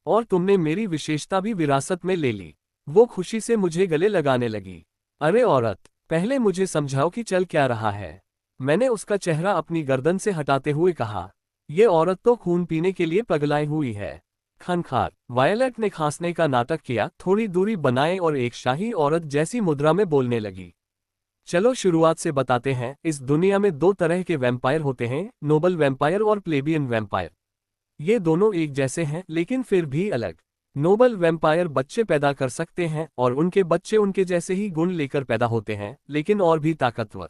और तुमने मेरी विशेषता भी विरासत में ले ली। वो खुशी से मुझे गले लगाने लगी। अरे औरत, पहले मुझे समझाओ कि चल क्या रहा है। मैंने उसका चेहरा अपनी गर्दन से हटाते हुए कहा। ये औरत तो खून पीने के लिए पगलाई हुई है। खनखार। वायलट ने खांसने का नाटक किया, थोड़ी दूरी बनाए और एक शाही औरत जैसी मुद्रा में बोलने लगी। चलो शुरुआत से बताते हैं। इस दुनिया में दो तरह के वैम्पायर होते हैं, नोबल वैम्पायर और प्लेबियन वैम्पायर। ये दोनों एक जैसे हैं, लेकिन फिर भी अलग। नोबल वैम्पायर बच्चे पैदा कर सकते हैं, और उनके बच्चे उनके जैसे ही गुण लेकर पैदा होते हैं, लेकिन और भी ताकतवर।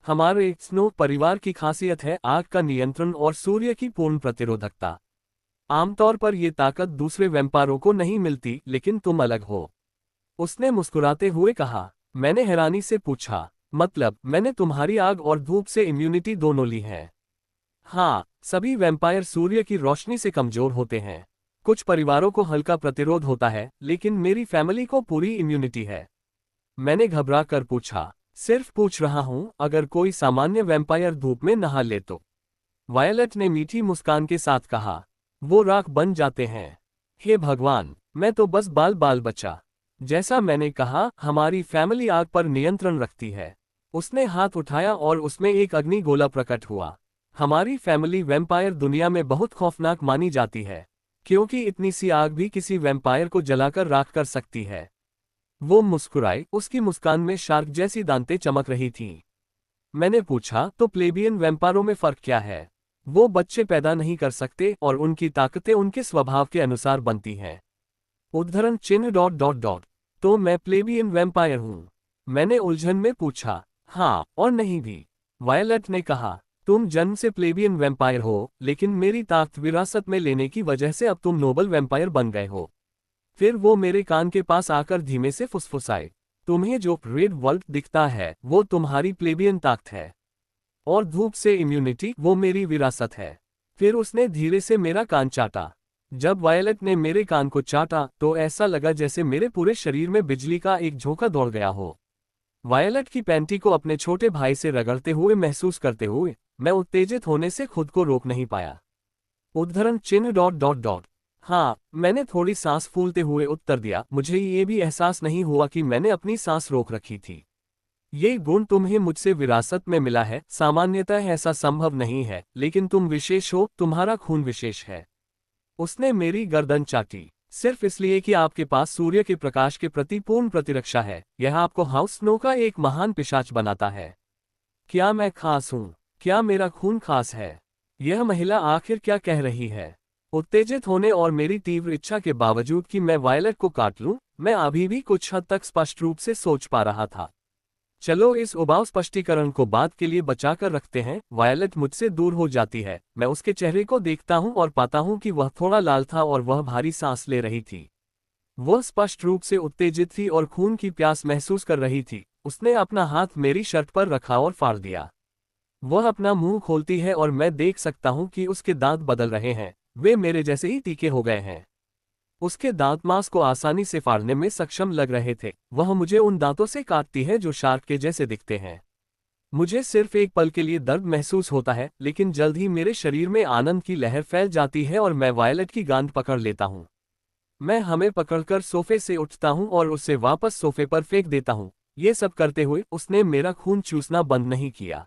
हमारे स्नो परिवार की खासियत है आग का नियंत्रण और सूर्य की पूर्ण प्रतिरोधकता। आमतौर पर ये ताकत दूसरे वैम्पायरों को नहीं मिलती, लेकिन तुम अलग हो। उसने मुस्कुराते हुए कहा। मैंने हैरानी से पूछा, मतलब? मैंने तुम्हारी आग और धूप से इम्यूनिटी दोनों ली है? हाँ, सभी वैम्पायर सूर्य की रोशनी से कमजोर होते हैं। कुछ परिवारों को हल्का प्रतिरोध होता है, लेकिन मेरी फैमिली को पूरी इम्यूनिटी है। मैंने घबरा कर पूछा, सिर्फ पूछ रहा हूं, अगर कोई सामान्य वैम्पायर धूप में नहा ले तो? वायलट ने मीठी मुस्कान के साथ कहा, वो राख बन जाते हैं। हे भगवान, मैं तो बस बाल बाल बचा। जैसा मैंने कहा, हमारी फैमिली आग पर नियंत्रण रखती है। उसने हाथ उठाया और उसमें एक अग्नि गोला प्रकट हुआ। हमारी फैमिली वैम्पायर दुनिया में बहुत खौफनाक मानी जाती है, क्योंकि इतनी सी आग भी किसी वैम्पायर को जलाकर राख कर सकती है। वो मुस्कुराई, उसकी मुस्कान में शार्क जैसी दांतें चमक रही थीं। मैंने पूछा, तो प्लेबियन वैम्पायरों में फर्क क्या है? वो बच्चे पैदा नहीं कर सकते और उनकी ताकतें उनके स्वभाव के अनुसार बनती हैं। उद्धरण चिन्ह डॉट डॉट डॉट। तो मैं प्लेबियन वैम्पायर हूं? मैंने उलझन में पूछा। हाँ और नहीं भी, वायलट ने कहा। तुम जन्म से प्लेबियन वैम्पायर हो, लेकिन मेरी ताकत विरासत में लेने की वजह से अब तुम नोबल वैम्पायर बन गए हो। फिर वो मेरे कान के पास आकर धीमे से फुसफुसाए। तुम्हें जो रेड वर्ल्ड दिखता है, वो तुम्हारी प्लेबियन ताकत है। और धूप से इम्यूनिटी वो मेरी विरासत है। फिर उसने धीरे से मेरा कान चाटा। जब वायलट ने मेरे कान को चाटा तो ऐसा लगा जैसे मेरे पूरे शरीर में बिजली का एक झोंका दौड़ गया हो। वायलट की पैंटी को अपने छोटे भाई से रगड़ते हुए महसूस करते हुए मैं उत्तेजित होने से खुद को रोक नहीं पाया। उद्धरण चिन्ह डॉट डॉट डॉट। हाँ, मैंने थोड़ी सांस फूलते हुए उत्तर दिया। मुझे ये भी एहसास नहीं हुआ कि मैंने अपनी सांस रोक रखी थी। ये गुण तुम्हें मुझसे विरासत में मिला है। सामान्यतः ऐसा संभव नहीं है, लेकिन तुम विशेष हो, तुम्हारा खून विशेष है। उसने मेरी गर्दन चाटी। सिर्फ इसलिए कि आपके पास सूर्य के प्रकाश के प्रति पूर्ण प्रतिरक्षा है, यह आपको हाउस स्नो का एक महान पिशाच बनाता है। क्या मैं खास हूँ? क्या मेरा खून खास है? यह महिला आखिर क्या कह रही है? उत्तेजित होने और मेरी तीव्र इच्छा के बावजूद कि मैं वायलट को काट लूं, मैं अभी भी कुछ हद तक स्पष्ट रूप से सोच पा रहा था। चलो इस उबाऊ स्पष्टीकरण को बाद के लिए बचाकर रखते हैं। वायलट मुझसे दूर हो जाती है। मैं उसके चेहरे को देखता हूं और पाता हूं कि वह थोड़ा लाल था और वह भारी सांस ले रही थी। वह स्पष्ट रूप से उत्तेजित थी और खून की प्यास महसूस कर रही थी। उसने अपना हाथ मेरी शर्ट पर रखा और फाड़ दिया। वह अपना मुंह खोलती है और मैं देख सकता हूं कि उसके दांत बदल रहे हैं। वे मेरे जैसे ही तीखे हो गए हैं। उसके दांत मांस को आसानी से फाड़ने में सक्षम लग रहे थे। वह मुझे उन दांतों से काटती है जो शार्क के जैसे दिखते हैं। मुझे सिर्फ एक पल के लिए दर्द महसूस होता है, लेकिन जल्द ही मेरे शरीर में आनंद की लहर फैल जाती है और मैं वायलट की गांड पकड़ लेता हूं। मैं हमें पकड़कर सोफे से उठता हूं और उसे वापस सोफे पर फेंक देता हूं। ये सब करते हुए उसने मेरा खून चूसना बंद नहीं किया।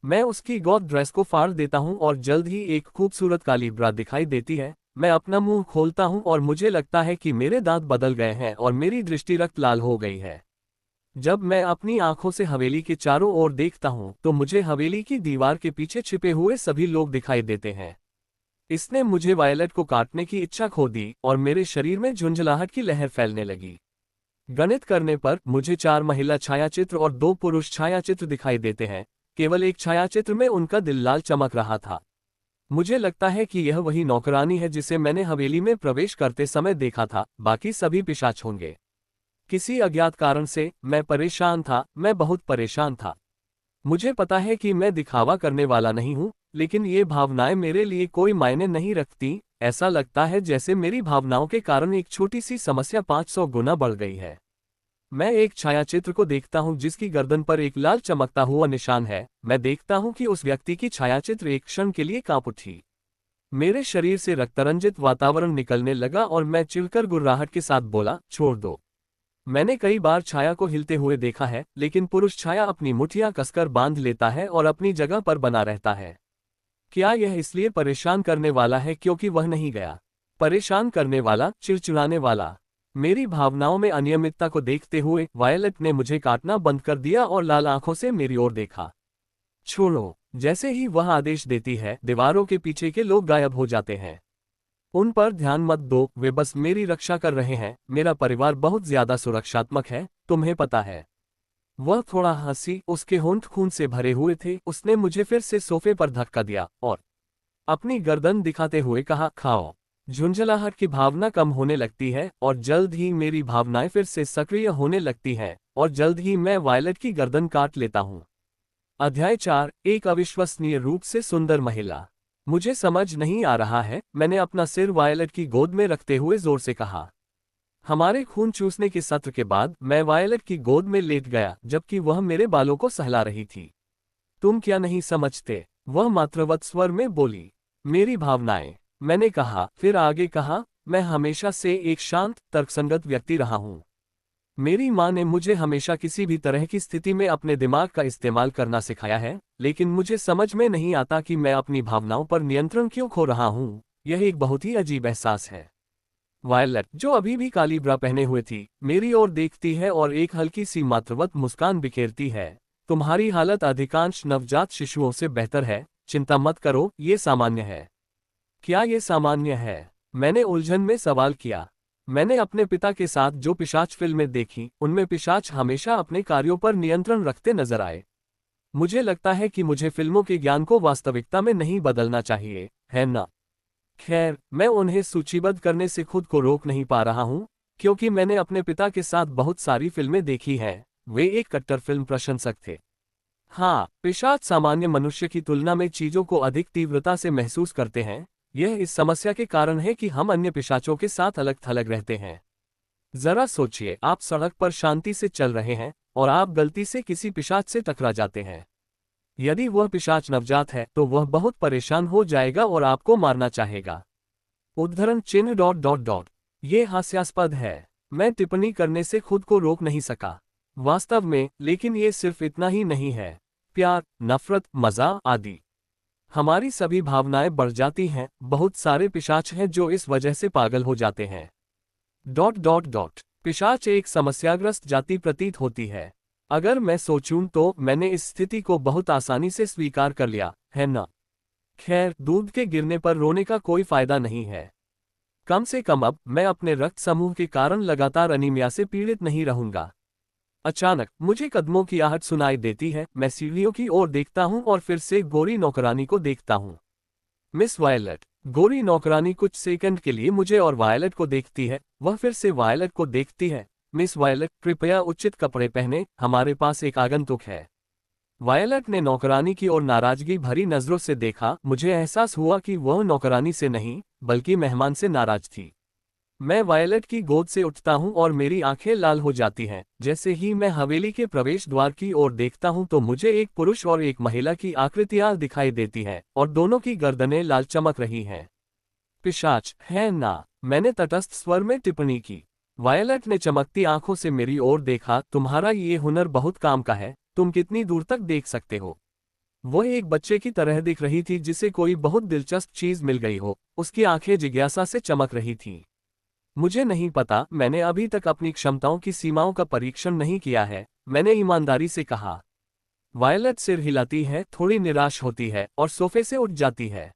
मैं उसकी गॉथ ड्रेस को फाड़ देता हूं और जल्द ही एक खूबसूरत काली ब्रा दिखाई देती है। मैं अपना मुंह खोलता हूं और मुझे लगता है कि मेरे दांत बदल गए हैं और मेरी दृष्टि रक्त लाल हो गई है। जब मैं अपनी आंखों से हवेली के चारों ओर देखता हूं तो मुझे हवेली की दीवार के पीछे छिपे हुए सभी लोग दिखाई देते हैं। इसने मुझे वायलट को काटने की इच्छा खो दी और मेरे शरीर में झुंझलाहट की लहर फैलने लगी। गणित करने पर मुझे 4 महिला छायाचित्र और 2 पुरुष छायाचित्र दिखाई देते हैं। केवल एक छायाचित्र में उनका दिल लाल चमक रहा था। मुझे लगता है कि यह वही नौकरानी है जिसे मैंने हवेली में प्रवेश करते समय देखा था। बाकी सभी पिशाच होंगे। किसी अज्ञात कारण से मैं परेशान था। मैं बहुत परेशान था। मुझे पता है कि मैं दिखावा करने वाला नहीं हूं, लेकिन ये भावनाएं मेरे लिए कोई मायने नहीं रखती। ऐसा लगता है जैसे मेरी भावनाओं के कारण एक छोटी सी समस्या 500 गुना बढ़ गई है। मैं एक छायाचित्र को देखता हूं जिसकी गर्दन पर एक लाल चमकता हुआ निशान है। मैं देखता हूं कि उस व्यक्ति की छायाचित्र एक क्षण के लिए कांप उठी। मेरे शरीर से रक्तरंजित वातावरण निकलने लगा और मैं चिढ़कर गुर्राहट के साथ बोला, छोड़ दो। मैंने कई बार छाया को हिलते हुए देखा है, लेकिन पुरुष छाया अपनी मुठ्ठियां कसकर बांध लेता है और अपनी जगह पर बना रहता है। क्या यह इसलिए परेशान करने वाला है क्योंकि वह नहीं गया? परेशान करने वाला, चिड़चिड़ाने वाला। मेरी भावनाओं में अनियमितता को देखते हुए वायलट ने मुझे काटना बंद कर दिया और लाल आंखों से मेरी ओर देखा। छोड़ो। जैसे ही वह आदेश देती है, दीवारों के पीछे के लोग गायब हो जाते हैं। उन पर ध्यान मत दो, वे बस मेरी रक्षा कर रहे हैं। मेरा परिवार बहुत ज्यादा सुरक्षात्मक है, तुम्हें पता है। वह थोड़ा हंसी, उसके होंठ खून से भरे हुए थे। उसने मुझे फिर से सोफे पर धक्का दिया और अपनी गर्दन दिखाते हुए कहा, खाओ। झुंझलाहट की भावना कम होने लगती है और जल्द ही मेरी भावनाएं फिर से सक्रिय होने लगती हैं और जल्द ही मैं वायलट की गर्दन काट लेता हूं। अध्याय 4। एक अविश्वसनीय रूप से सुंदर महिला। मुझे समझ नहीं आ रहा है, मैंने अपना सिर वायलट की गोद में रखते हुए जोर से कहा। हमारे खून चूसने के सत्र के बाद मैं वायलट की गोद में लेट गया जबकि वह मेरे बालों को सहला रही थी। तुम क्या नहीं समझते? वह मात्रवत स्वर में बोली। मेरी भावनाएं, मैंने कहा, फिर आगे कहा, मैं हमेशा से एक शांत, तर्कसंगत व्यक्ति रहा हूं। मेरी मां ने मुझे हमेशा किसी भी तरह की स्थिति में अपने दिमाग का इस्तेमाल करना सिखाया है, लेकिन मुझे समझ में नहीं आता कि मैं अपनी भावनाओं पर नियंत्रण क्यों खो रहा हूं। यह एक बहुत ही अजीब एहसास है। वायलट, जो अभी भी काली ब्रा पहने हुए थी, मेरी ओर देखती है और एक हल्की सी मात्रवत मुस्कान बिखेरती है। तुम्हारी हालत अधिकांश नवजात शिशुओं से बेहतर है, चिंता मत करो, ये सामान्य है। क्या ये सामान्य है? मैंने उलझन में सवाल किया। मैंने अपने पिता के साथ जो पिशाच फिल्में देखी, उनमें पिशाच हमेशा अपने कार्यों पर नियंत्रण रखते नजर आए। मुझे लगता है कि मुझे फिल्मों के ज्ञान को वास्तविकता में नहीं बदलना चाहिए, है ना? खैर, मैं उन्हें सूचीबद्ध करने से खुद को रोक नहीं पा रहा हूं, क्योंकि मैंने अपने पिता के साथ बहुत सारी फिल्में देखी हैं। वे एक कट्टर फिल्म प्रशंसक थे। हाँ, पिशाच सामान्य मनुष्य की तुलना में चीजों को अधिक तीव्रता से महसूस करते हैं। यह इस समस्या के कारण है कि हम अन्य पिशाचों के साथ अलग थलग रहते हैं। जरा सोचिए, आप सड़क पर शांति से चल रहे हैं और आप गलती से किसी पिशाच से टकरा जाते हैं। यदि वह पिशाच नवजात है तो वह बहुत परेशान हो जाएगा और आपको मारना चाहेगा। उद्धरण चिन्ह डॉट डॉट डॉट। ये हास्यास्पद है। मैं टिप्पणी करने से खुद को रोक नहीं सका। वास्तव में, लेकिन ये सिर्फ इतना ही नहीं है। प्यार, नफरत, मजा आदि हमारी सभी भावनाएं बढ़ जाती हैं। बहुत सारे पिशाच हैं जो इस वजह से पागल हो जाते हैं। Dot dot dot. पिशाच एक समस्याग्रस्त जाति प्रतीत होती है। अगर मैं सोचूं तो मैंने इस स्थिति को बहुत आसानी से स्वीकार कर लिया है ना। खैर, दूध के गिरने पर रोने का कोई फायदा नहीं है। कम से कम अब मैं अपने रक्त समूह के कारण लगातार अनीमिया से पीड़ित नहीं रहूंगा। अचानक मुझे कदमों की आहट सुनाई देती है। मैं सीढ़ियों की ओर देखता हूं और फिर से गोरी नौकरानी को देखता हूं। Miss violet. गोरी नौकरानी कुछ सेकंड के लिए मुझे और वायलट को देखती है। वह फिर से वायलट को देखती है। मिस वायलट, कृपया उचित कपड़े पहने, हमारे पास एक आगंतुक है। वायलट ने नौकरानी की ओर नाराजगी भरी नजरों से देखा। मुझे एहसास हुआ कि वह नौकरानी से नहीं, बल्कि मेहमान से नाराज थी। मैं वायलट की गोद से उठता हूं और मेरी आंखें लाल हो जाती हैं। जैसे ही मैं हवेली के प्रवेश द्वार की ओर देखता हूं तो मुझे एक पुरुष और एक महिला की आकृतियां दिखाई देती हैं और दोनों की गर्दनें लाल चमक रही हैं। पिशाच है ना, मैंने तटस्थ स्वर में टिप्पणी की। वायलट ने चमकती आंखों से मेरी ओर देखा। तुम्हारा ये हुनर बहुत काम का है। तुम कितनी दूर तक देख सकते हो? वह एक बच्चे की तरह दिख रही थी जिसे कोई बहुत दिलचस्प चीज मिल गई हो। उसकी आंखें जिज्ञासा से चमक रही थीं। मुझे नहीं पता, मैंने अभी तक अपनी क्षमताओं की सीमाओं का परीक्षण नहीं किया है, मैंने ईमानदारी से कहा। वायलट सिर हिलाती है, थोड़ी निराश होती है और सोफे से उठ जाती है।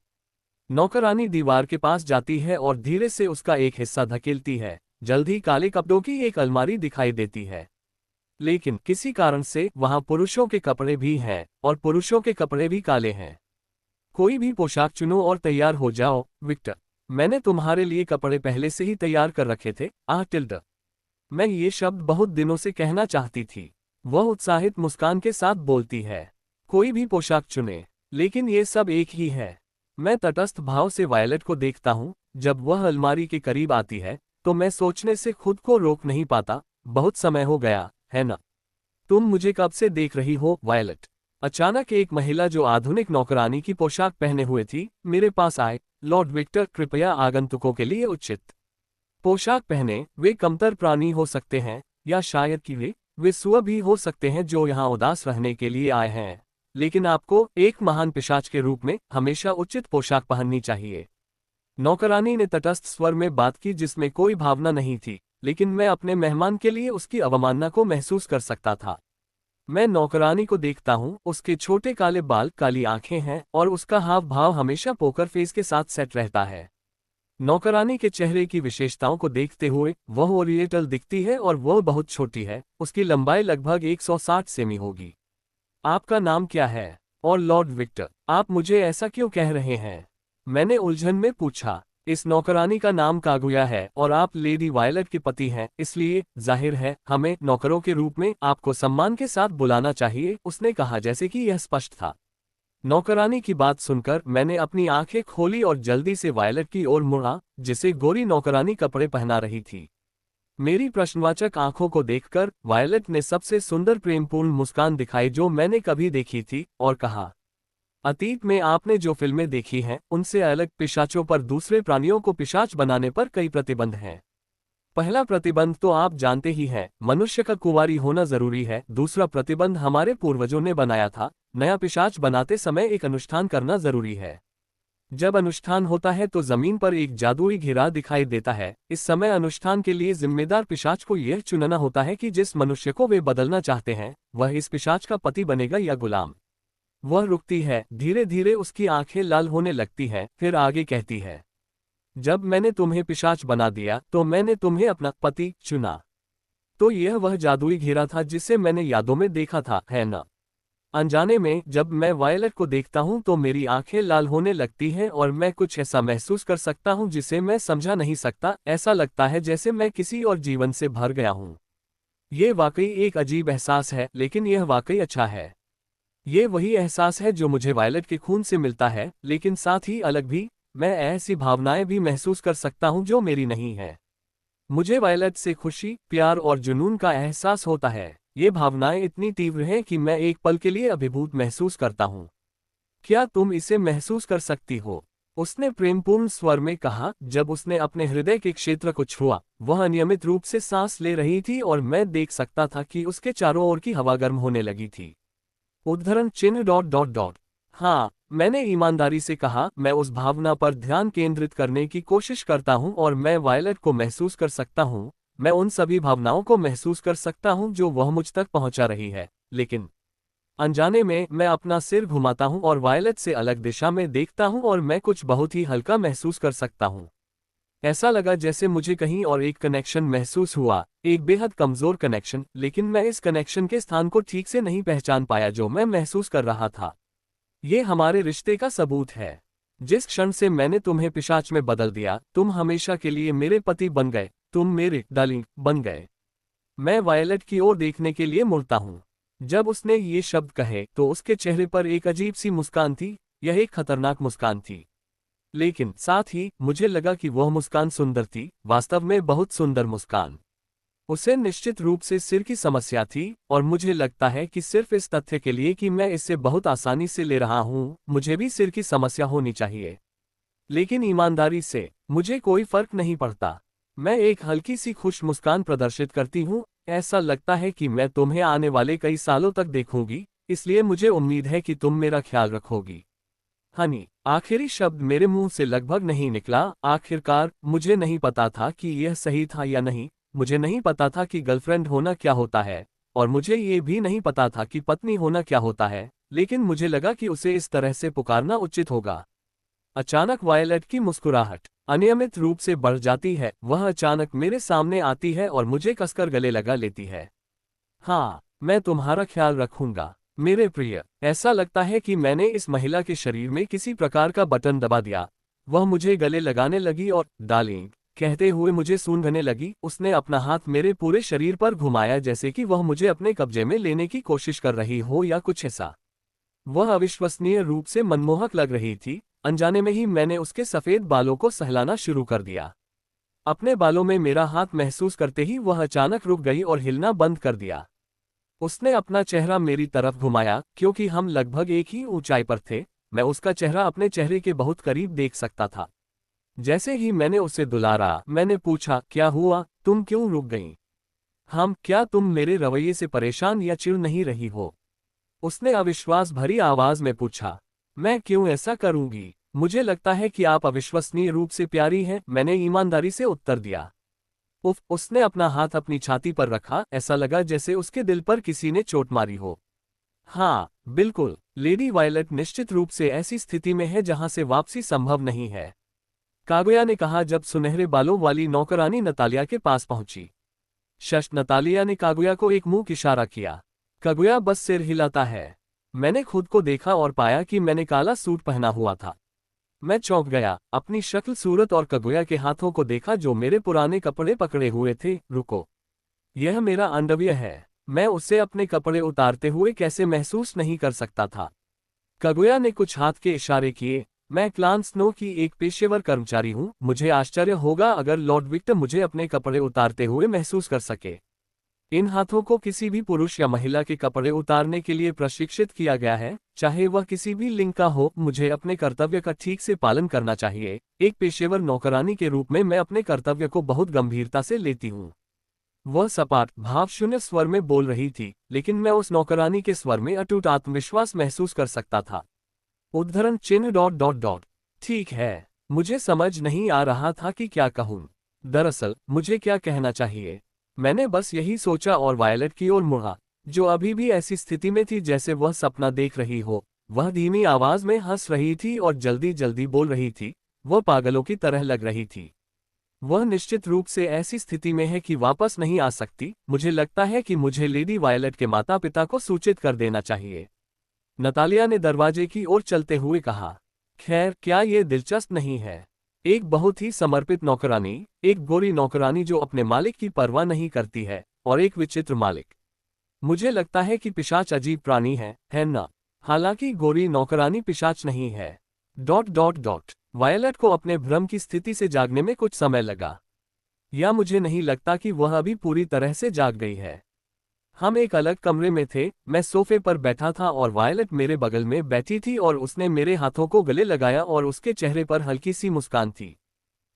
नौकरानी दीवार के पास जाती है और धीरे से उसका एक हिस्सा धकेलती है। जल्द ही काले कपड़ों की एक अलमारी दिखाई देती है। लेकिन किसी कारण से वहां पुरुषों के कपड़े भी हैं और पुरुषों के कपड़े भी काले हैं। कोई भी पोशाक चुनो और तैयार हो जाओ, विक्टर। मैंने तुम्हारे लिए कपड़े पहले से ही तैयार कर रखे थे। टिल्ड। मैं ये शब्द बहुत दिनों से कहना चाहती थी। वह उत्साहित मुस्कान के साथ बोलती है। कोई भी पोशाक चुने, लेकिन ये सब एक ही है। मैं तटस्थ भाव से वायलट को देखता हूँ। जब वह अलमारी के करीब आती है तो मैं सोचने से खुद को रोक नहीं पाता। बहुत समय हो गया है ना? तुम मुझे कब से देख रही हो, वायलट? अचानक एक महिला जो आधुनिक नौकरानी की पोशाक पहने हुए थी मेरे पास आए। लॉर्ड विक्टर, कृपया आगंतुकों के लिए उचित पोशाक पहने। वे कमतर प्राणी हो सकते हैं, या शायद कि वे सुअ भी हो सकते हैं जो यहाँ उदास रहने के लिए आए हैं। लेकिन आपको एक महान पिशाच के रूप में हमेशा उचित पोशाक पहननी चाहिए। नौकरानी ने तटस्थ स्वर में बात की जिसमें कोई भावना नहीं थी, लेकिन मैं अपने मेहमान के लिए उसकी अवमानना को महसूस कर सकता था। मैं नौकरानी को देखता हूँ। उसके छोटे काले बाल, काली आंखें हैं और उसका हाव भाव हमेशा पोकर फेस के साथ सेट रहता है। नौकरानी के चेहरे की विशेषताओं को देखते हुए वह ओरिएंटल दिखती है और वह बहुत छोटी है। उसकी लंबाई लगभग 160 सेमी होगी। आपका नाम क्या है? और लॉर्ड विक्टर, आप मुझे ऐसा क्यों कह रहे हैं? मैंने उलझन में पूछा। इस नौकरानी का नाम कागुया है और आप लेडी वायलट के पति हैं, इसलिए जाहिर है हमें नौकरों के रूप में आपको सम्मान के साथ बुलाना चाहिए, उसने कहा, जैसे कि यह स्पष्ट था। नौकरानी की बात सुनकर मैंने अपनी आंखें खोली और जल्दी से वायलट की ओर मुड़ा, जिसे गोरी नौकरानी कपड़े पहना रही थी। मेरी प्रश्नवाचक आंखों को देखकर वायलट ने सबसे सुंदर प्रेमपूर्ण मुस्कान दिखाई जो मैंने कभी देखी थी और कहा, अतीत में आपने जो फिल्में देखी हैं उनसे अलग पिशाचों पर दूसरे प्राणियों को पिशाच बनाने पर कई प्रतिबंध हैं। पहला प्रतिबंध तो आप जानते ही हैं, मनुष्य का कुंवारी होना जरूरी है। दूसरा प्रतिबंध हमारे पूर्वजों ने बनाया था, नया पिशाच बनाते समय एक अनुष्ठान करना जरूरी है। जब अनुष्ठान होता है तो जमीन पर एक जादुई घेरा दिखाई देता है। इस समय अनुष्ठान के लिए जिम्मेदार पिशाच को यह चुनना होता है कि जिस मनुष्य को वे बदलना चाहते हैं वह इस पिशाच का पति बनेगा या गुलाम। वह रुकती है, धीरे धीरे उसकी आंखें लाल होने लगती हैं, फिर आगे कहती है, जब मैंने तुम्हें पिशाच बना दिया तो मैंने तुम्हें अपना पति चुना। तो यह वह जादुई घेरा था जिसे मैंने यादों में देखा था, है ना? अनजाने में जब मैं वायलट को देखता हूं तो मेरी आंखें लाल होने लगती हैं और मैं कुछ ऐसा महसूस कर सकता हूं जिसे मैं समझा नहीं सकता। ऐसा लगता है जैसे मैं किसी और जीवन से भर गया हूं। यह वाकई एक अजीब एहसास है, लेकिन यह वाकई अच्छा है। ये वही एहसास है जो मुझे वायलट के खून से मिलता है, लेकिन साथ ही अलग भी। मैं ऐसी भावनाएं भी महसूस कर सकता हूं जो मेरी नहीं है। मुझे वायलट से खुशी, प्यार और जुनून का एहसास होता है। ये भावनाएं इतनी तीव्र हैं कि मैं एक पल के लिए अभिभूत महसूस करता हूँ। क्या तुम इसे महसूस कर सकती हो? उसने प्रेमपूर्ण स्वर में कहा। जब उसने अपने हृदय के क्षेत्र को छुआ, वह अनियमित रूप से सांस ले रही थी और मैं देख सकता था कि उसके चारों ओर की हवा गर्म होने लगी थी। उद्धरण चिन्ह डॉट डॉट डॉट। हाँ, मैंने ईमानदारी से कहा, मैं उस भावना पर ध्यान केंद्रित करने की कोशिश करता हूँ और मैं वायलट को महसूस कर सकता हूँ। मैं उन सभी भावनाओं को महसूस कर सकता हूँ जो वह मुझ तक पहुंचा रही है, लेकिन अनजाने में मैं अपना सिर घुमाता हूँ और वायलट से अलग दिशा में देखता हूँ और मैं कुछ बहुत ही हल्का महसूस कर सकता हूँ। ऐसा लगा जैसे मुझे कहीं और एक कनेक्शन महसूस हुआ, एक बेहद कमजोर कनेक्शन, लेकिन मैं इस कनेक्शन के स्थान को ठीक से नहीं पहचान पाया जो मैं महसूस कर रहा था। ये हमारे रिश्ते का सबूत है। जिस क्षण से मैंने तुम्हें पिशाच में बदल दिया, तुम हमेशा के लिए मेरे पति बन गए, तुम मेरे डार्लिंग बन गए। मैं वायलट की ओर देखने के लिए मुड़ता हूँ। जब उसने ये शब्द कहे तो उसके चेहरे पर एक अजीब सी मुस्कान थी। यह एक खतरनाक मुस्कान थी, लेकिन साथ ही मुझे लगा कि वह मुस्कान सुंदर थी, वास्तव में बहुत सुंदर मुस्कान। उसे निश्चित रूप से सिर की समस्या थी, और मुझे लगता है कि सिर्फ इस तथ्य के लिए कि मैं इसे बहुत आसानी से ले रहा हूं, मुझे भी सिर की समस्या होनी चाहिए। लेकिन ईमानदारी से मुझे कोई फर्क नहीं पड़ता। मैं एक हल्की सी खुश मुस्कान प्रदर्शित करती हूँ। ऐसा लगता है कि मैं तुम्हें आने वाले कई सालों तक देखूंगी, इसलिए मुझे उम्मीद है कि तुम मेरा ख्याल रखोगी। हनी। आखिरी शब्द मेरे मुंह से लगभग नहीं निकला। आखिरकार मुझे नहीं पता था कि यह सही था या नहीं। मुझे नहीं पता था कि गर्लफ्रेंड होना क्या होता है, और मुझे ये भी नहीं पता था कि पत्नी होना क्या होता है, लेकिन मुझे लगा कि उसे इस तरह से पुकारना उचित होगा। अचानक वायलट की मुस्कुराहट अनियमित रूप से बढ़ जाती है। वह अचानक मेरे सामने आती है और मुझे कसकर गले लगा लेती है। हाँ, मैं तुम्हारा ख्याल रखूंगा मेरे प्रिय। ऐसा लगता है कि मैंने इस महिला के शरीर में किसी प्रकार का बटन दबा दिया। वह मुझे गले लगाने लगी और डार्लिंग कहते हुए मुझे सूंघने लगी। उसने अपना हाथ मेरे पूरे शरीर पर घुमाया, जैसे कि वह मुझे अपने कब्जे में लेने की कोशिश कर रही हो या कुछ ऐसा। वह अविश्वसनीय रूप से मनमोहक लग रही थी। अनजाने में ही मैंने उसके सफेद बालों को सहलाना शुरू कर दिया। अपने बालों में मेरा हाथ महसूस करते ही वह अचानक रुक गई और हिलना बंद कर दिया। उसने अपना चेहरा मेरी तरफ घुमाया। क्योंकि हम लगभग एक ही ऊंचाई पर थे, मैं उसका चेहरा अपने चेहरे के बहुत करीब देख सकता था। जैसे ही मैंने उसे दुलारा, मैंने पूछा, क्या हुआ, तुम क्यों रुक गईं? क्या तुम मेरे रवैये से परेशान या चिढ़ नहीं रही हो? उसने अविश्वास भरी आवाज में पूछा। मैं क्यों ऐसा करूंगी? मुझे लगता है कि आप अविश्वसनीय रूप से प्यारी हैं, मैंने ईमानदारी से उत्तर दिया। उफ। उसने अपना हाथ अपनी छाती पर रखा। ऐसा लगा जैसे उसके दिल पर किसी ने चोट मारी हो। हाँ, बिल्कुल। लेडी वायलट निश्चित रूप से ऐसी स्थिति में है जहां से वापसी संभव नहीं है, कागुया ने कहा जब सुनहरे बालों वाली नौकरानी नतालिया के पास पहुंची। शश। नतालिया ने कागुया को एक मुंह इशारा किया। कागुया बस सिर हिलाता है। मैंने खुद को देखा और पाया कि मैंने काला सूट पहना हुआ था। मैं चौंक गया, अपनी शक्ल, सूरत और कागुया के हाथों को देखा जो मेरे पुराने कपड़े पकड़े हुए थे। रुको, यह मेरा अंडरवियर है। मैं उसे अपने कपड़े उतारते हुए कैसे महसूस नहीं कर सकता था। कागुया ने कुछ हाथ के इशारे किए। मैं क्लान स्नो की एक पेशेवर कर्मचारी हूँ, मुझे आश्चर्य होगा अगर लॉर्ड विक्टर मुझे अपने कपड़े उतारते हुए महसूस कर सके। इन हाथों को किसी भी पुरुष या महिला के कपड़े उतारने के लिए प्रशिक्षित किया गया है, चाहे वह किसी भी लिंग का हो। मुझे अपने कर्तव्य का ठीक से पालन करना चाहिए। एक पेशेवर नौकरानी के रूप में मैं अपने कर्तव्य को बहुत गंभीरता से लेती हूँ। वह सपाट, भावशून्य स्वर में बोल रही थी, लेकिन मैं उस नौकरानी के स्वर में अटूट आत्मविश्वास महसूस कर सकता था। उद्धरण चिन्ह डॉट डॉट डॉट। ठीक है, मुझे समझ नहीं आ रहा था कि क्या कहूँ। दरअसल मुझे क्या कहना चाहिए। मैंने बस यही सोचा और वायलट की ओर मुड़ा, जो अभी भी ऐसी स्थिति में थी जैसे वह सपना देख रही हो। वह धीमी आवाज में हंस रही थी और जल्दी जल्दी बोल रही थी। वह पागलों की तरह लग रही थी। वह निश्चित रूप से ऐसी स्थिति में है कि वापस नहीं आ सकती। मुझे लगता है कि मुझे लेडी वायलट के माता पिता को सूचित कर देना चाहिए। नतालिया ने दरवाजे की ओर चलते हुए कहा। खैर, क्या ये दिलचस्प नहीं है? एक बहुत ही समर्पित नौकरानी, एक गोरी नौकरानी जो अपने मालिक की परवाह नहीं करती है, और एक विचित्र मालिक। मुझे लगता है कि पिशाच अजीब प्राणी है ना? हालांकि गोरी नौकरानी पिशाच नहीं है। वायलट को अपने भ्रम की स्थिति से जागने में कुछ समय लगा। या मुझे नहीं लगता कि वह अभी पूरी तरह से जाग गई है। हम एक अलग कमरे में थे, मैं सोफे पर बैठा था और वायलट मेरे बगल में बैठी थी और उसने मेरे हाथों को गले लगाया और उसके चेहरे पर हल्की सी मुस्कान थी।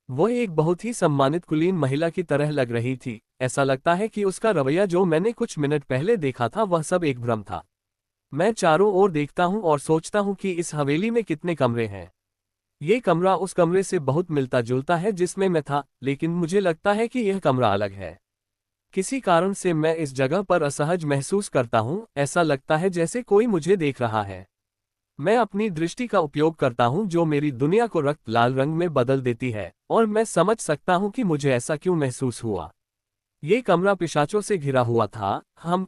वह एक बहुत ही सम्मानित कुलीन महिला की तरह लग रही थी। ऐसा लगता है कि उसका रवैया जो मैंने कुछ मिनट पहले देखा था वह सब एक भ्रम था। मैं चारों ओर देखता हूं और सोचता हूं कि इस हवेली में कितने कमरे हैं। ये कमरा उस कमरे से बहुत मिलता जुलता है जिसमें मैं था, लेकिन मुझे लगता है कि यह कमरा अलग है। किसी कारण से मैं इस जगह पर असहज महसूस करता हूं, ऐसा लगता है जैसे कोई मुझे देख रहा है। मैं अपनी दृष्टि का उपयोग करता हूं जो मेरी दुनिया को रक्त लाल रंग में बदल देती है, और मैं समझ सकता हूं कि मुझे ऐसा क्यों महसूस हुआ। ये कमरा पिशाचों से घिरा हुआ था।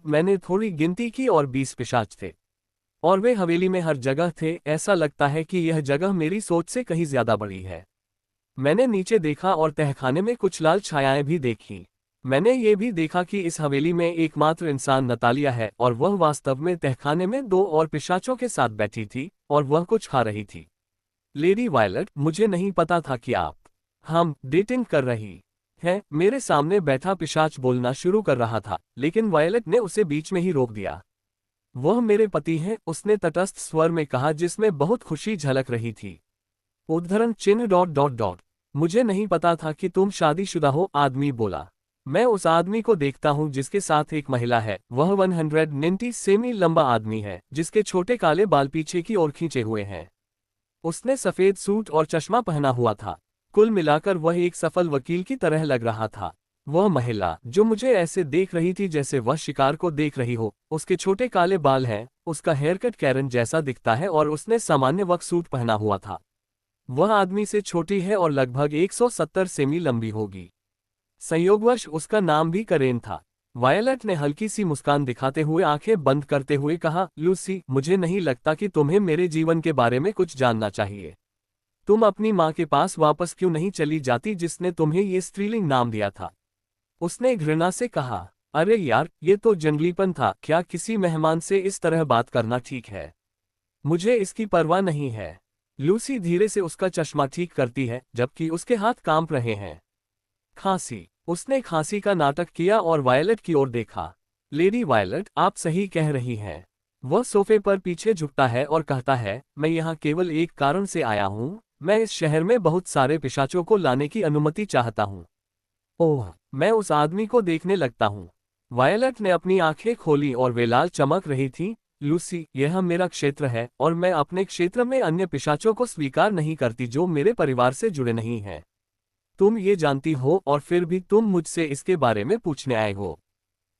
मैंने थोड़ी गिनती की और 20 पिशाच थे। और वे हवेली में हर जगह थे। ऐसा लगता है कि यह जगह मेरी सोच से कहीं ज्यादा बड़ी है। मैंने नीचे देखा और तहखाने में कुछ लाल छायाएं भी देखी। मैंने ये भी देखा कि इस हवेली में एकमात्र इंसान नतालिया है और वह वास्तव में तहखाने में 2 और पिशाचों के साथ बैठी थी और वह कुछ खा रही थी। लेडी वायलट, मुझे नहीं पता था कि आप हम डेटिंग कर रही है। मेरे सामने बैठा पिशाच बोलना शुरू कर रहा था, लेकिन वायलट ने उसे बीच में ही रोक दिया। वह मेरे पति हैं, उसने तटस्थ स्वर में कहा जिसमें बहुत खुशी झलक रही थी। उद्धरण चिन्ह। मुझे नहीं पता था कि तुम शादीशुदा हो, आदमी बोला। मैं उस आदमी को देखता हूं जिसके साथ एक महिला है। वह 190 सेमी लंबा आदमी है जिसके छोटे काले बाल पीछे की ओर खींचे हुए हैं। उसने सफेद सूट और चश्मा पहना हुआ था। कुल मिलाकर वह एक सफल वकील की तरह लग रहा था। वह महिला जो मुझे ऐसे देख रही थी जैसे वह शिकार को देख रही हो, उसके छोटे काले बाल हैं, उसका हेयरकट कैरन जैसा दिखता है और उसने सामान्य वर्क सूट पहना हुआ था। वह आदमी से छोटी है और लगभग 170 सेमी लंबी होगी। संयोगवश उसका नाम भी करेन था। वायलट ने हल्की सी मुस्कान दिखाते हुए आंखें बंद करते हुए कहा, लूसी, मुझे नहीं लगता कि तुम्हें मेरे जीवन के बारे में कुछ जानना चाहिए। तुम अपनी माँ के पास वापस क्यों नहीं चली जाती जिसने तुम्हें ये स्त्रीलिंग नाम दिया था? उसने घृणा से कहा। अरे यार, ये तो जंगलीपन था। क्या किसी मेहमान से इस तरह बात करना ठीक है? मुझे इसकी परवाह नहीं है। लूसी धीरे से उसका चश्मा ठीक करती है जबकि उसके हाथ कांप रहे हैं। खांसी। उसने खांसी का नाटक किया और वायलट की ओर देखा। लेडी वायलट, आप सही कह रही हैं। वह सोफे पर पीछे झुकता है और कहता है, मैं यहाँ केवल एक कारण से आया हूँ। मैं इस शहर में बहुत सारे पिशाचों को लाने की अनुमति चाहता हूँ। ओह, मैं उस आदमी को देखने लगता हूँ। वायलट ने अपनी आंखें खोली और वे लाल चमक रही थीं। लूसी, यह मेरा क्षेत्र है और मैं अपने क्षेत्र में अन्य पिशाचों को स्वीकार नहीं करती जो मेरे परिवार से जुड़े नहीं हैं। तुम ये जानती हो और फिर भी तुम मुझसे इसके बारे में पूछने आए हो।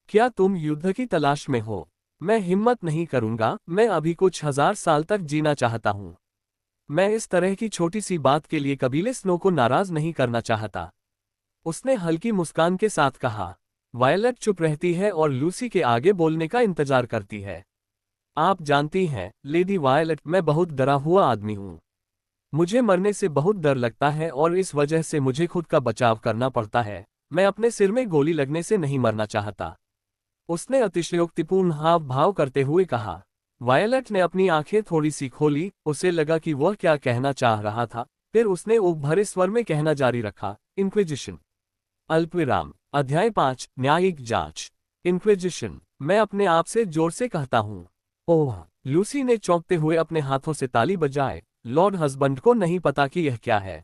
क्या तुम युद्ध की तलाश में हो? मैं हिम्मत नहीं करूंगा। मैं अभी कुछ 1000 साल तक जीना चाहता हूँ। मैं इस तरह की छोटी सी बात के लिए कबीले स्नो को नाराज नहीं करना चाहता। उसने हल्की मुस्कान के साथ कहा। वायलट चुप रहती है और लूसी के आगे बोलने का इंतजार करती है। आप जानती हैं, लेडी वायलट, मैं बहुत डरा हुआ आदमी हूँ। मुझे मरने से बहुत डर लगता है और इस वजह से मुझे खुद का बचाव करना पड़ता है। मैं अपने सिर में गोली लगने से नहीं मरना चाहता। उसने अतिशयोक्तिपूर्ण हाव भाव करते हुए कहा। वायलट ने अपनी आंखें थोड़ी सी खोली। उसे लगा कि वह क्या कहना चाह रहा था। फिर उसने ऊब भरे स्वर में कहना जारी रखा, इंक्विजिशन। अल्पविराम। अध्याय 5, न्यायिक जांच। इंक्विजिशन। मैं अपने आप से जोर से कहता हूँ। ओह! लूसी ने चौंकते हुए अपने हाथों से ताली बजाए। लॉर्ड हस्बैंड को नहीं पता कि यह क्या है।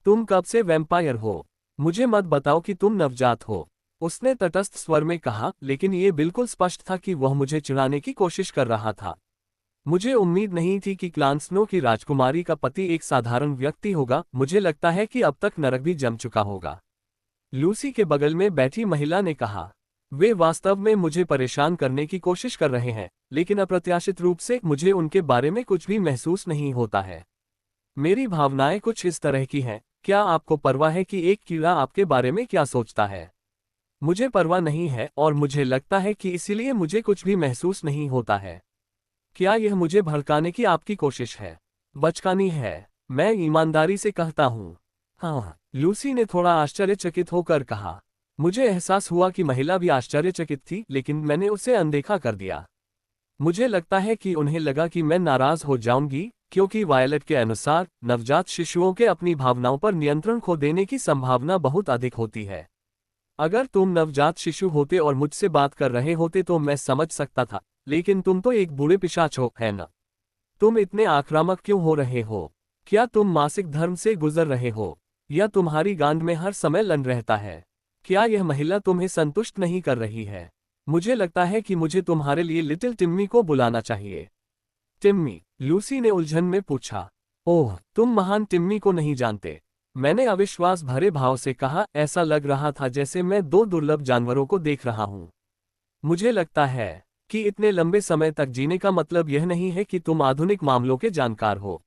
तुम कब से वैम्पायर हो? मुझे मत बताओ कि तुम नवजात हो। उसने तटस्थ स्वर में कहा, लेकिन ये बिल्कुल स्पष्ट था कि वह मुझे चिढ़ाने की कोशिश कर रहा था। मुझे उम्मीद नहीं थी कि क्लान स्नो की राजकुमारी का पति एक साधारण व्यक्ति होगा। मुझे लगता है कि अब तक नरक भी जम चुका होगा। लूसी के बगल में बैठी महिला ने कहा। वे वास्तव में मुझे परेशान करने की कोशिश कर रहे हैं, लेकिन अप्रत्याशित रूप से मुझे उनके बारे में कुछ भी महसूस नहीं होता है। मेरी भावनाएं कुछ इस तरह की हैं, क्या आपको परवाह है कि एक कीड़ा आपके बारे में क्या सोचता है? मुझे परवाह नहीं है और मुझे लगता है कि इसीलिए मुझे कुछ भी महसूस नहीं होता है। क्या यह मुझे भड़काने की आपकी कोशिश है? बचकानी है, मैं ईमानदारी से कहता हूँ। हाँ, लूसी ने थोड़ा आश्चर्यचकित होकर कहा। मुझे एहसास हुआ कि महिला भी आश्चर्यचकित थी, लेकिन मैंने उसे अनदेखा कर दिया। मुझे लगता है कि उन्हें लगा कि मैं नाराज हो जाऊंगी, क्योंकि वायलेट के अनुसार नवजात शिशुओं के अपनी भावनाओं पर नियंत्रण खो देने की संभावना बहुत अधिक होती है। अगर तुम नवजात शिशु होते और मुझसे बात कर रहे होते तो मैं समझ सकता था, लेकिन तुम तो एक बूढ़े पिशाच हो, है ना? तुम इतने आक्रामक क्यों हो रहे हो? क्या तुम मासिक धर्म से गुजर रहे हो? या तुम्हारी गांड में हर समय लन रहता है? क्या यह महिला तुम्हें संतुष्ट नहीं कर रही है? मुझे लगता है कि मुझे तुम्हारे लिए लिटिल टिम्मी को बुलाना चाहिए। टिम्मी, लूसी ने उलझन में पूछा। ओह, तुम महान टिम्मी को नहीं जानते। मैंने अविश्वास भरे भाव से कहा, ऐसा लग रहा था जैसे मैं दो दुर्लभ जानवरों को देख रहा हूं। मुझे लगता है कि इतने लंबे समय तक जीने का मतलब यह नहीं है कि तुम आधुनिक मामलों के जानकार हो।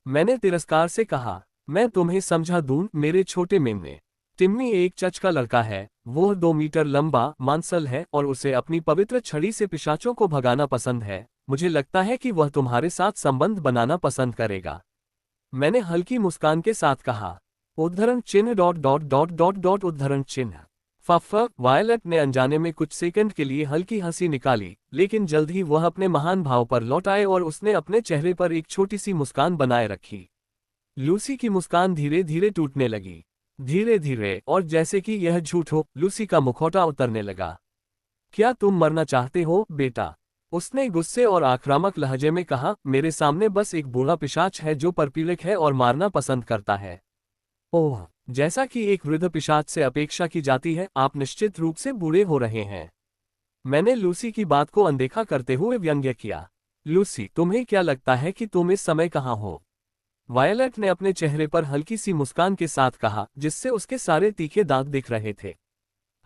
मैंने तिरस्कार से कहा, मैं तुम्हें समझा दूं मेरे छोटे मेमने। टिम्मी एक चच का लड़का है, वह 2 मीटर लंबा मांसल है और उसे अपनी पवित्र छड़ी से पिशाचों को भगाना पसंद है। मुझे लगता है कि वह तुम्हारे साथ संबंध बनाना पसंद करेगा। मैंने हल्की मुस्कान के साथ कहा। उद्धरण चिन्ह dot dot dot dot dot उद्धरण चिन्ह। फफ। वायलेट ने अनजाने में कुछ सेकंड के लिए हल्की हंसी निकाली, लेकिन जल्द ही वह अपने महान भाव पर लौट आए और उसने अपने चेहरे पर एक छोटी सी मुस्कान बनाए रखी। लूसी की मुस्कान धीरे धीरे टूटने लगी, धीरे धीरे, और जैसे कि यह झूठ हो, लूसी का मुखौटा उतरने लगा। क्या तुम मरना चाहते हो, बेटा? उसने गुस्से और आक्रामक लहजे में कहा। मेरे सामने बस एक बूढ़ा पिशाच है जो परपीड़क है और मारना पसंद करता है। ओह, जैसा कि एक वृद्ध पिशाच से अपेक्षा की जाती है, आप निश्चित रूप से बूढ़े हो रहे हैं। मैंने लूसी की बात को अनदेखा करते हुए व्यंग्य किया। लूसी, तुम्हें क्या लगता है कि तुम इस समय कहाँ हो? वायलेट ने अपने चेहरे पर हल्की सी मुस्कान के साथ कहा, जिससे उसके सारे तीखे दांत दिख रहे थे।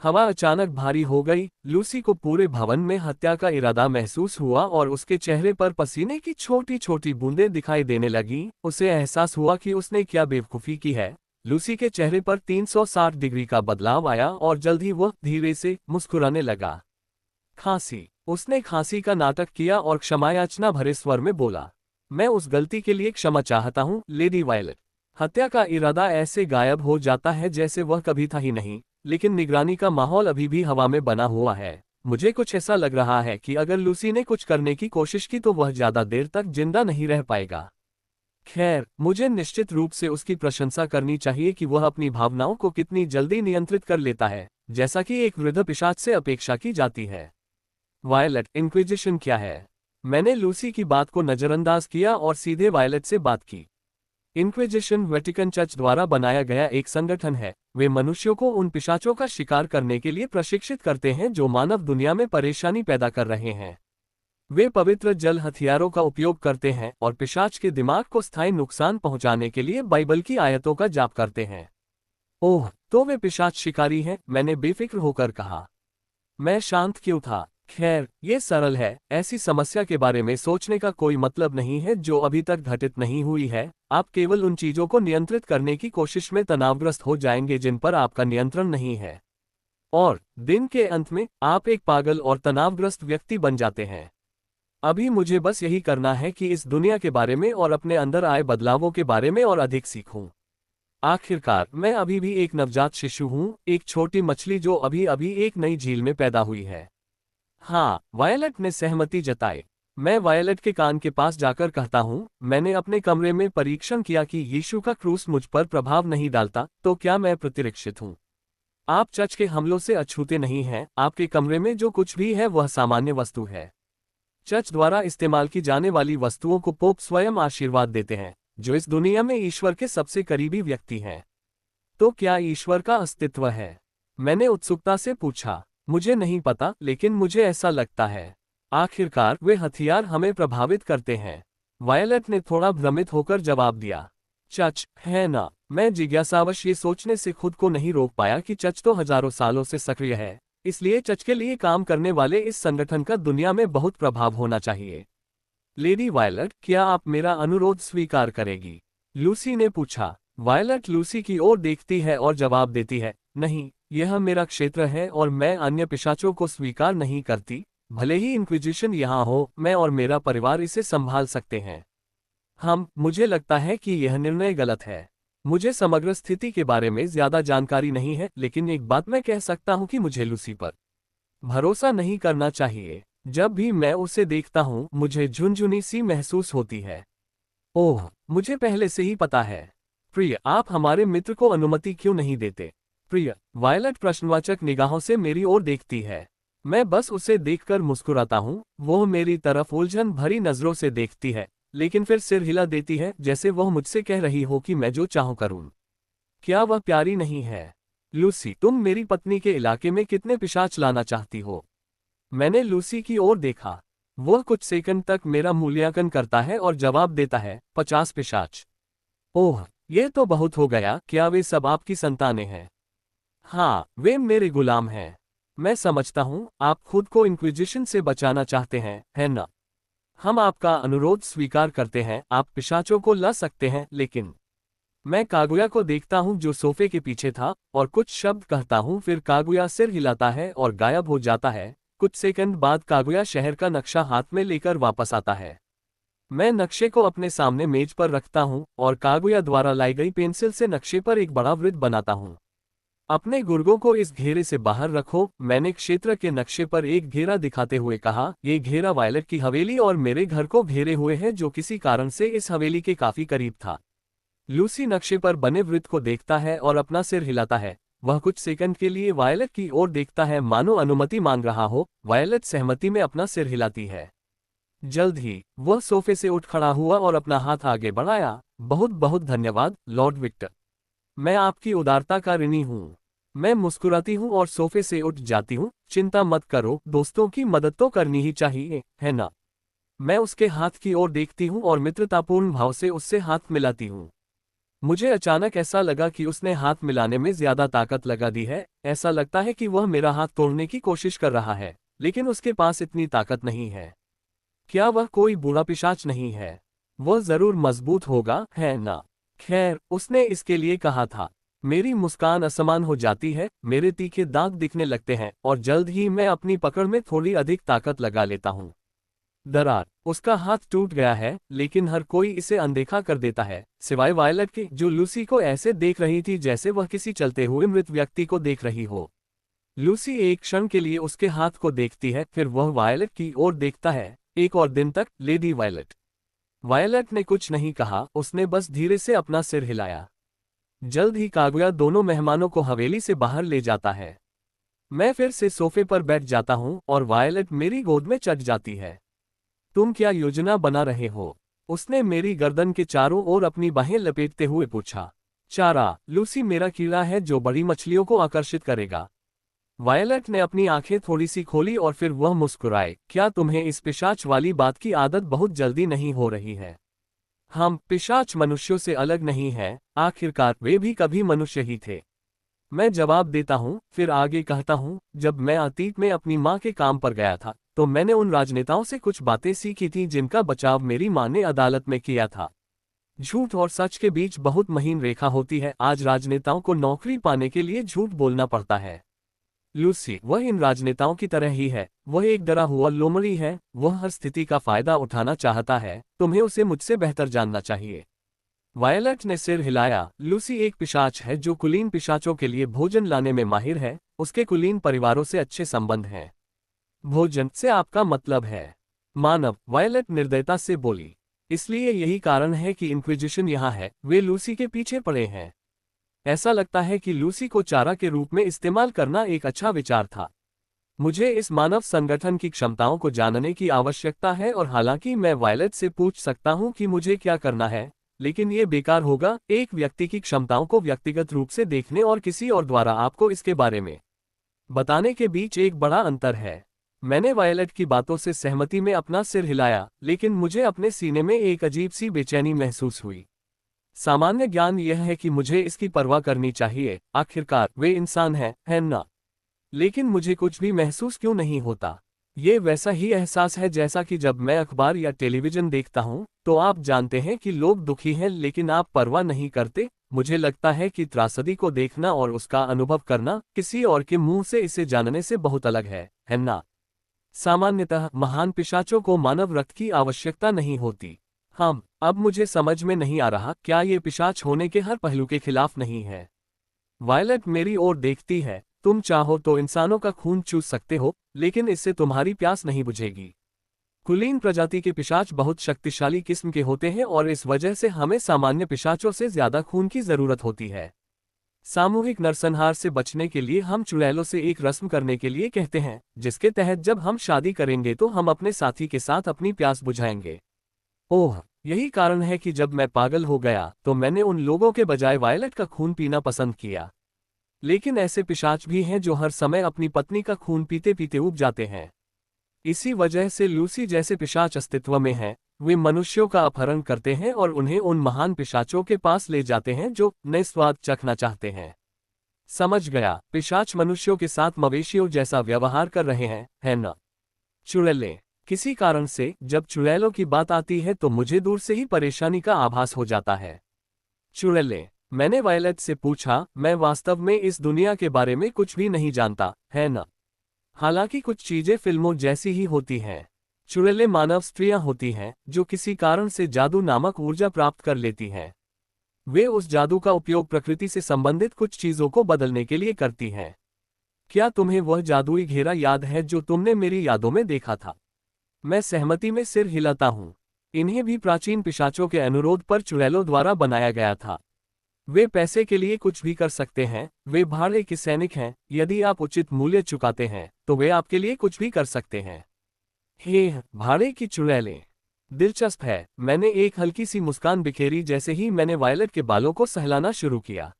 हवा अचानक भारी हो गई। लूसी को पूरे भवन में हत्या का इरादा महसूस हुआ और उसके चेहरे पर पसीने की छोटी छोटी बूंदें दिखाई देने लगीं। उसे एहसास हुआ कि उसने क्या बेवकूफ़ी की है। लूसी के चेहरे पर 360 डिग्री का बदलाव आया और जल्द ही वह धीरे से मुस्कुराने लगा। खांसी। उसने खांसी का नाटक किया और क्षमायाचना भरे स्वर में बोला, मैं उस गलती के लिए क्षमा चाहता हूँ, लेडी वायलेट। हत्या का इरादा ऐसे गायब हो जाता है जैसे वह कभी था ही नहीं, लेकिन निगरानी का माहौल अभी भी हवा में बना हुआ है। मुझे कुछ ऐसा लग रहा है कि अगर लूसी ने कुछ करने की कोशिश की तो वह ज्यादा देर तक जिंदा नहीं रह पाएगा। खैर, मुझे निश्चित रूप से उसकी प्रशंसा करनी चाहिए कि वह अपनी भावनाओं को कितनी जल्दी नियंत्रित कर लेता है, जैसा कि एक वृद्ध पिशाच से अपेक्षा की जाती है। वायलेट, इंक्विजिशन क्या है? मैंने लूसी की बात को नजरअंदाज किया और सीधे वायलेट से बात की। इंक्विजिशन वेटिकन चर्च द्वारा बनाया गया एक संगठन है। वे मनुष्यों को उन पिशाचों का शिकार करने के लिए प्रशिक्षित करते हैं जो मानव दुनिया में परेशानी पैदा कर रहे हैं। वे पवित्र जल हथियारों का उपयोग करते हैं और पिशाच के दिमाग को स्थायी नुकसान पहुंचाने के लिए बाइबल की आयतों का जाप करते हैं। ओह, तो वे पिशाच शिकारी हैं, मैंने बेफिक्र होकर कहा। मैं शांत क्यों था? खैर, ये सरल है। ऐसी समस्या के बारे में सोचने का कोई मतलब नहीं है जो अभी तक घटित नहीं हुई है। आप केवल उन चीजों को नियंत्रित करने की कोशिश में तनावग्रस्त हो जाएंगे जिन पर आपका नियंत्रण नहीं है, और दिन के अंत में आप एक पागल और तनावग्रस्त व्यक्ति बन जाते हैं। अभी मुझे बस यही करना है कि इस दुनिया के बारे में और अपने अंदर आए बदलावों के बारे में और अधिक सीखूं। आखिरकार, मैं अभी भी एक नवजात शिशु हूं, एक छोटी मछली जो अभी अभी एक नई झील में पैदा हुई है। हाँ, वायलेट ने सहमति जताई। मैं वायलेट के कान के पास जाकर कहता हूँ, मैंने अपने कमरे में परीक्षण किया कि यीशु का क्रूस मुझ पर प्रभाव नहीं डालता, तो क्या मैं प्रतिरक्षित हूँ? आप चर्च के हमलों से अछूते नहीं हैं। आपके कमरे में जो कुछ भी है वह सामान्य वस्तु है। चर्च द्वारा इस्तेमाल की जाने वाली वस्तुओं को पोप स्वयं आशीर्वाद देते हैं, जो इस दुनिया में ईश्वर के सबसे करीबी व्यक्ति हैं। तो क्या ईश्वर का अस्तित्व है? मैंने उत्सुकता से पूछा। मुझे नहीं पता, लेकिन मुझे ऐसा लगता है। आखिरकार वे हथियार हमें प्रभावित करते हैं। वायलेट ने थोड़ा भ्रमित होकर जवाब दिया। चर्च, है ना? मैं जिज्ञासावश ये सोचने से खुद को नहीं रोक पाया कि चर्च तो हजारों सालों से सक्रिय है, इसलिए चर्च के लिए काम करने वाले इस संगठन का दुनिया में बहुत प्रभाव होना चाहिए। लेडी वायलेट, क्या आप मेरा अनुरोध स्वीकार करेगी? लूसी ने पूछा। वायलेट लूसी की ओर देखती है और जवाब देती है, नहीं, यह मेरा क्षेत्र है और मैं अन्य पिशाचों को स्वीकार नहीं करती। भले ही इंक्विजिशन यहाँ हो, मैं और मेरा परिवार इसे संभाल सकते हैं। मुझे लगता है कि यह निर्णय गलत है। मुझे समग्र स्थिति के बारे में ज्यादा जानकारी नहीं है, लेकिन एक बात मैं कह सकता हूँ कि मुझे लूसी पर भरोसा नहीं करना चाहिए। जब भी मैं उसे देखता हूँ मुझे झुनझुनी सी महसूस होती है। ओह, मुझे पहले से ही पता है। प्रिय, आप हमारे मित्र को अनुमति क्यों नहीं देते? प्रिय, वायलट प्रश्नवाचक निगाहों से मेरी ओर देखती है। मैं बस उसे देखकर मुस्कुराता हूँ। वो मेरी तरफ उलझन भरी नजरों से देखती है, लेकिन फिर सिर हिला देती है जैसे वह मुझसे कह रही हो कि मैं जो चाहूँ करूँ। क्या वह प्यारी नहीं है? लूसी, तुम मेरी पत्नी के इलाके में कितने पिशाच लाना चाहती हो? मैंने लूसी की ओर देखा। वह कुछ सेकंड तक मेरा मूल्यांकन करता है और जवाब देता है, 50 पिशाच। ओह, यह तो बहुत हो गया। क्या वे सब आपकी संतानें हैं? हाँ, वे मेरे गुलाम हैं। मैं समझता हूँ आप खुद को इंक्विजिशन से बचाना चाहते हैं, है ना? हम आपका अनुरोध स्वीकार करते हैं, आप पिशाचों को ला सकते हैं, लेकिन मैं कागुया को देखता हूँ जो सोफे के पीछे था, और कुछ शब्द कहता हूँ। फिर कागुया सिर हिलाता है और गायब हो जाता है। कुछ सेकंड बाद कागुया शहर का नक्शा हाथ में लेकर वापस आता है। मैं नक्शे को अपने सामने मेज पर रखता हूँ और कागुया द्वारा लाई गई पेंसिल से नक्शे पर एक बड़ा वृत्त बनाता हूँ। अपने गुर्गों को इस घेरे से बाहर रखो, मैंने क्षेत्र के नक्शे पर एक घेरा दिखाते हुए कहा। ये घेरा वायलट की हवेली और मेरे घर को घेरे हुए है, जो किसी कारण से इस हवेली के काफी करीब था। लूसी नक्शे पर बने वृत्त को देखता है और अपना सिर हिलाता है। वह कुछ सेकंड के लिए वायलट की ओर देखता है, मानो अनुमति मांग रहा हो। वायलट सहमति में अपना सिर हिलाती है। जल्द ही वह सोफे से उठ खड़ा हुआ और अपना हाथ आगे बढ़ाया। बहुत बहुत धन्यवाद, लॉर्ड विक्टर। मैं आपकी उदारता का ऋणी हूँ। मैं मुस्कुराती हूँ और सोफे से उठ जाती हूँ। चिंता मत करो, दोस्तों की मदद तो करनी ही चाहिए, है ना? मैं उसके हाथ की ओर देखती हूँ और मित्रतापूर्ण भाव से उससे हाथ मिलाती हूँ। मुझे अचानक ऐसा लगा कि उसने हाथ मिलाने में ज्यादा ताकत लगा दी है। ऐसा लगता है कि वह मेरा हाथ तोड़ने की कोशिश कर रहा है, लेकिन उसके पास इतनी ताकत नहीं है। क्या वह कोई बुरा पिशाच नहीं है? वह जरूर मजबूत होगा, है ना? खैर, उसने इसके लिए कहा था। मेरी मुस्कान असमान हो जाती है, मेरे तीखे दांत दिखने लगते हैं और जल्द ही मैं अपनी पकड़ में थोड़ी अधिक ताकत लगा लेता हूँ। दरार, उसका हाथ टूट गया है, लेकिन हर कोई इसे अनदेखा कर देता है, सिवाय वायलट के, जो लूसी को ऐसे देख रही थी जैसे वह किसी चलते हुए मृत व्यक्ति को देख रही हो। लूसी एक क्षण के लिए उसके हाथ को देखती है, फिर वह वायलट की ओर देखता है। एक और दिन तक, लेडी वायलट। वायलट ने कुछ नहीं कहा, उसने बस धीरे से अपना सिर हिलाया। जल्द ही कागुया दोनों मेहमानों को हवेली से बाहर ले जाता है। मैं फिर से सोफे पर बैठ जाता हूँ और वायलट मेरी गोद में चढ़ जाती है। तुम क्या योजना बना रहे हो? उसने मेरी गर्दन के चारों ओर अपनी बाहें लपेटते हुए पूछा। चारा, लूसी मेरा कीड़ा है जो बड़ी मछलियों को आकर्षित करेगा। वायलट ने अपनी आंखें थोड़ी सी खोली और फिर वह मुस्कुराए। क्या तुम्हें इस पिशाच वाली बात की आदत बहुत जल्दी नहीं हो रही है? हम पिशाच मनुष्यों से अलग नहीं हैं, आखिरकार वे भी कभी मनुष्य ही थे। मैं जवाब देता हूँ, फिर आगे कहता हूँ, जब मैं अतीत में अपनी माँ के काम पर गया था, तो मैंने उन राजनेताओं से कुछ बातें सीखी थी जिनका बचाव मेरी माँ ने अदालत में किया था। झूठ और सच के बीच बहुत महीन रेखा होती है। आज राजनेताओं को नौकरी पाने के लिए झूठ बोलना पड़ता है। लूसी, वह इन राजनेताओं की तरह ही है। वह एक डरा हुआ लोमड़ी है। वह हर स्थिति का फायदा उठाना चाहता है। तुम्हें उसे मुझसे बेहतर जानना चाहिए। वायलट ने सिर हिलाया। लूसी एक पिशाच है जो कुलीन पिशाचों के लिए भोजन लाने में माहिर है। उसके कुलीन परिवारों से अच्छे संबंध हैं। भोजन से आपका मतलब है मानव? वायलट निर्दयता से बोली। इसलिए यही कारण है कि इंक्विजिशन यहाँ है। वे लूसी के पीछे पड़े हैं। ऐसा लगता है कि लूसी को चारा के रूप में इस्तेमाल करना एक अच्छा विचार था। मुझे इस मानव संगठन की क्षमताओं को जानने की आवश्यकता है, और हालांकि मैं वायलट से पूछ सकता हूं कि मुझे क्या करना है, लेकिन ये बेकार होगा। एक व्यक्ति की क्षमताओं को व्यक्तिगत रूप से देखने और किसी और द्वारा आपको इसके बारे में बताने के बीच एक बड़ा अंतर है। मैंने वायलट की बातों से सहमति में अपना सिर हिलाया, लेकिन मुझे अपने सीने में एक अजीब सी बेचैनी महसूस हुई। सामान्य ज्ञान यह है कि मुझे इसकी परवाह करनी चाहिए, आखिरकार वे इंसान हैं, है ना? लेकिन मुझे कुछ भी महसूस क्यों नहीं होता? ये वैसा ही एहसास है जैसा कि जब मैं अखबार या टेलीविजन देखता हूँ, तो आप जानते हैं कि लोग दुखी हैं लेकिन आप परवाह नहीं करते। मुझे लगता है कि त्रासदी को देखना और उसका अनुभव करना किसी और के मुंह से इसे जानने से बहुत अलग है ना? सामान्यतः महान पिशाचों को मानव रक्त की आवश्यकता नहीं होती। अब मुझे समझ में नहीं आ रहा, क्या ये पिशाच होने के हर पहलू के खिलाफ नहीं है? वायलट मेरी ओर देखती है। तुम चाहो तो इंसानों का खून चूस सकते हो, लेकिन इससे तुम्हारी प्यास नहीं बुझेगी। कुलीन प्रजाति के पिशाच बहुत शक्तिशाली किस्म के होते हैं और इस वजह से हमें सामान्य पिशाचों से ज्यादा खून की जरूरत होती है। सामूहिक नरसंहार से बचने के लिए हम चुड़ैलों से एक रस्म करने के लिए कहते हैं, जिसके तहत जब हम शादी करेंगे तो हम अपने साथी के साथ अपनी प्यास बुझाएंगे। ओह, यही कारण है कि जब मैं पागल हो गया तो मैंने उन लोगों के बजाय वायलेट का खून पीना पसंद किया। लेकिन ऐसे पिशाच भी हैं जो हर समय अपनी पत्नी का खून पीते पीते उब जाते हैं। इसी वजह से लूसी जैसे पिशाच अस्तित्व में हैं। वे मनुष्यों का अपहरण करते हैं और उन्हें उन महान पिशाचों के पास ले जाते हैं जो नए स्वाद चखना चाहते हैं। समझ गया, पिशाच मनुष्यों के साथ मवेशियों जैसा व्यवहार कर रहे हैं, है न? चुड़ैलें। किसी कारण से जब चुड़ैलों की बात आती है तो मुझे दूर से ही परेशानी का आभास हो जाता है। चुड़ैलें। मैंने वायलेट से पूछा, मैं वास्तव में इस दुनिया के बारे में कुछ भी नहीं जानता, है न? हालांकि कुछ चीजें फिल्मों जैसी ही होती हैं। चुड़ैलें मानव स्त्रियां होती हैं जो किसी कारण से जादू नामक ऊर्जा प्राप्त कर लेती हैं। वे उस जादू का उपयोग प्रकृति से संबंधित कुछ चीजों को बदलने के लिए करती हैं। क्या तुम्हें वह जादुई घेरा याद है जो तुमने मेरी यादों में देखा था? मैं सहमति में सिर हिलाता हूँ। इन्हें भी प्राचीन पिशाचों के अनुरोध पर चुड़ैलों द्वारा बनाया गया था। वे पैसे के लिए कुछ भी कर सकते हैं, वे भाड़े के सैनिक हैं, यदि आप उचित मूल्य चुकाते हैं तो वे आपके लिए कुछ भी कर सकते हैं। हे, भाड़े की चुड़ैलें। दिलचस्प है, मैंने एक हल्की सी मुस्कान बिखेरी जैसे ही मैंने वायलेट के बालों को सहलाना शुरू किया।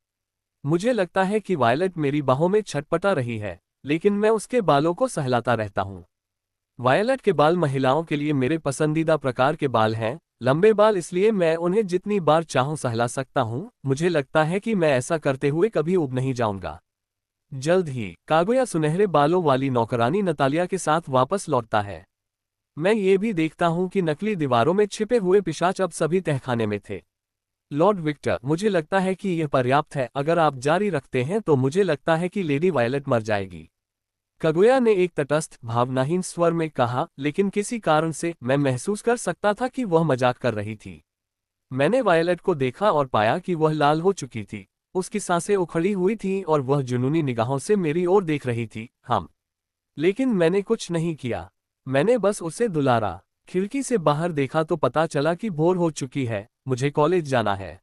मुझे लगता है कि वायलेट मेरी बाहों में छटपटा रही है, लेकिन मैं उसके बालों को सहलाता रहता हूँ। वायलेट के बाल महिलाओं के लिए मेरे पसंदीदा प्रकार के बाल हैं, लंबे बाल, इसलिए मैं उन्हें जितनी बार चाहूं सहला सकता हूं। मुझे लगता है कि मैं ऐसा करते हुए कभी उब नहीं जाऊंगा। जल्द ही कागुया सुनहरे बालों वाली नौकरानी नतालिया के साथ वापस लौटता है। मैं ये भी देखता हूं कि नकली दीवारों में छिपे हुए पिशाच अब सभी तहखाने में थे। लॉर्ड विक्टर, मुझे लगता है कि यह पर्याप्त है। अगर आप जारी रखते हैं तो मुझे लगता है कि लेडी वायलेट मर जाएगी। कागुया ने एक तटस्थ भावनाहीन स्वर में कहा, लेकिन किसी कारण से मैं महसूस कर सकता था कि वह मजाक कर रही थी। मैंने वायलेट को देखा और पाया कि वह लाल हो चुकी थी। उसकी सांसें उखड़ी हुई थीं और वह जुनूनी निगाहों से मेरी ओर देख रही थी। लेकिन मैंने कुछ नहीं किया। मैंने बस उसे दुलारा। खिड़की से बाहर देखा तो पता चला कि भोर हो चुकी है। मुझे कॉलेज जाना है।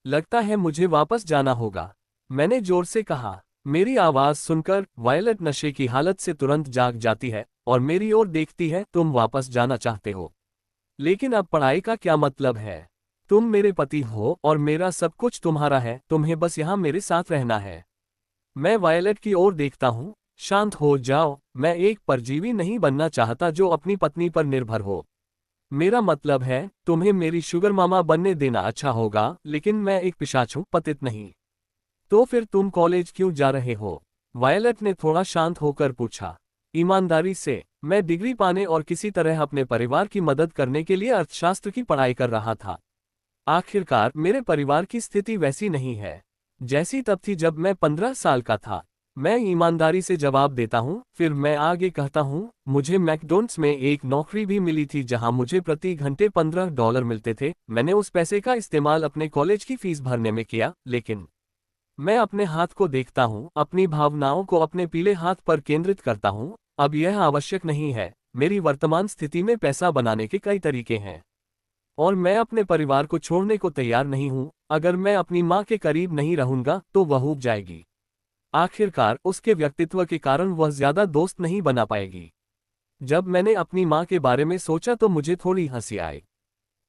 लगता है मुझे वापस जाना होगा, मैंने जोर से कहा। मेरी आवाज सुनकर वायलेट नशे की हालत से तुरंत जाग जाती है और मेरी ओर देखती है। तुम वापस जाना चाहते हो, लेकिन अब पढ़ाई का क्या मतलब है? तुम मेरे पति हो और मेरा सब कुछ तुम्हारा है। तुम्हें बस यहाँ मेरे साथ रहना है। मैं वायलेट की ओर देखता हूँ। शांत हो जाओ, मैं एक परजीवी नहीं बनना चाहता जो अपनी पत्नी पर निर्भर हो। मेरा मतलब है, तुम्हें मेरी शुगर मामा बनने देना अच्छा होगा, लेकिन मैं एक पिशाच हूँ, पतित नहीं। तो फिर तुम कॉलेज क्यों जा रहे हो? वायलेट ने थोड़ा शांत होकर पूछा। ईमानदारी से, मैं डिग्री पाने और किसी तरह अपने परिवार की मदद करने के लिए अर्थशास्त्र की पढ़ाई कर रहा था। आखिरकार मेरे परिवार की स्थिति वैसी नहीं है जैसी तब थी जब मैं 15 साल का था। मैं ईमानदारी से जवाब देता हूँ। फिर मैं आगे कहता हूँ, मुझे मैकडोनल्ड्स में एक नौकरी भी मिली थी जहाँ मुझे प्रति घंटे $15 मिलते थे। मैंने उस पैसे का इस्तेमाल अपने कॉलेज की फीस भरने में किया, लेकिन मैं अपने हाथ को देखता हूँ, अपनी भावनाओं को अपने पीले हाथ पर केंद्रित करता हूँ। अब यह आवश्यक नहीं है। मेरी वर्तमान स्थिति में पैसा बनाने के कई तरीके हैं और मैं अपने परिवार को छोड़ने को तैयार नहीं हूँ। अगर मैं अपनी माँ के करीब नहीं रहूंगा तो वह ऊब जाएगी। आखिरकार उसके व्यक्तित्व के कारण वह ज्यादा दोस्त नहीं बना पाएगी। जब मैंने अपनी माँ के बारे में सोचा तो मुझे थोड़ी हंसी आई।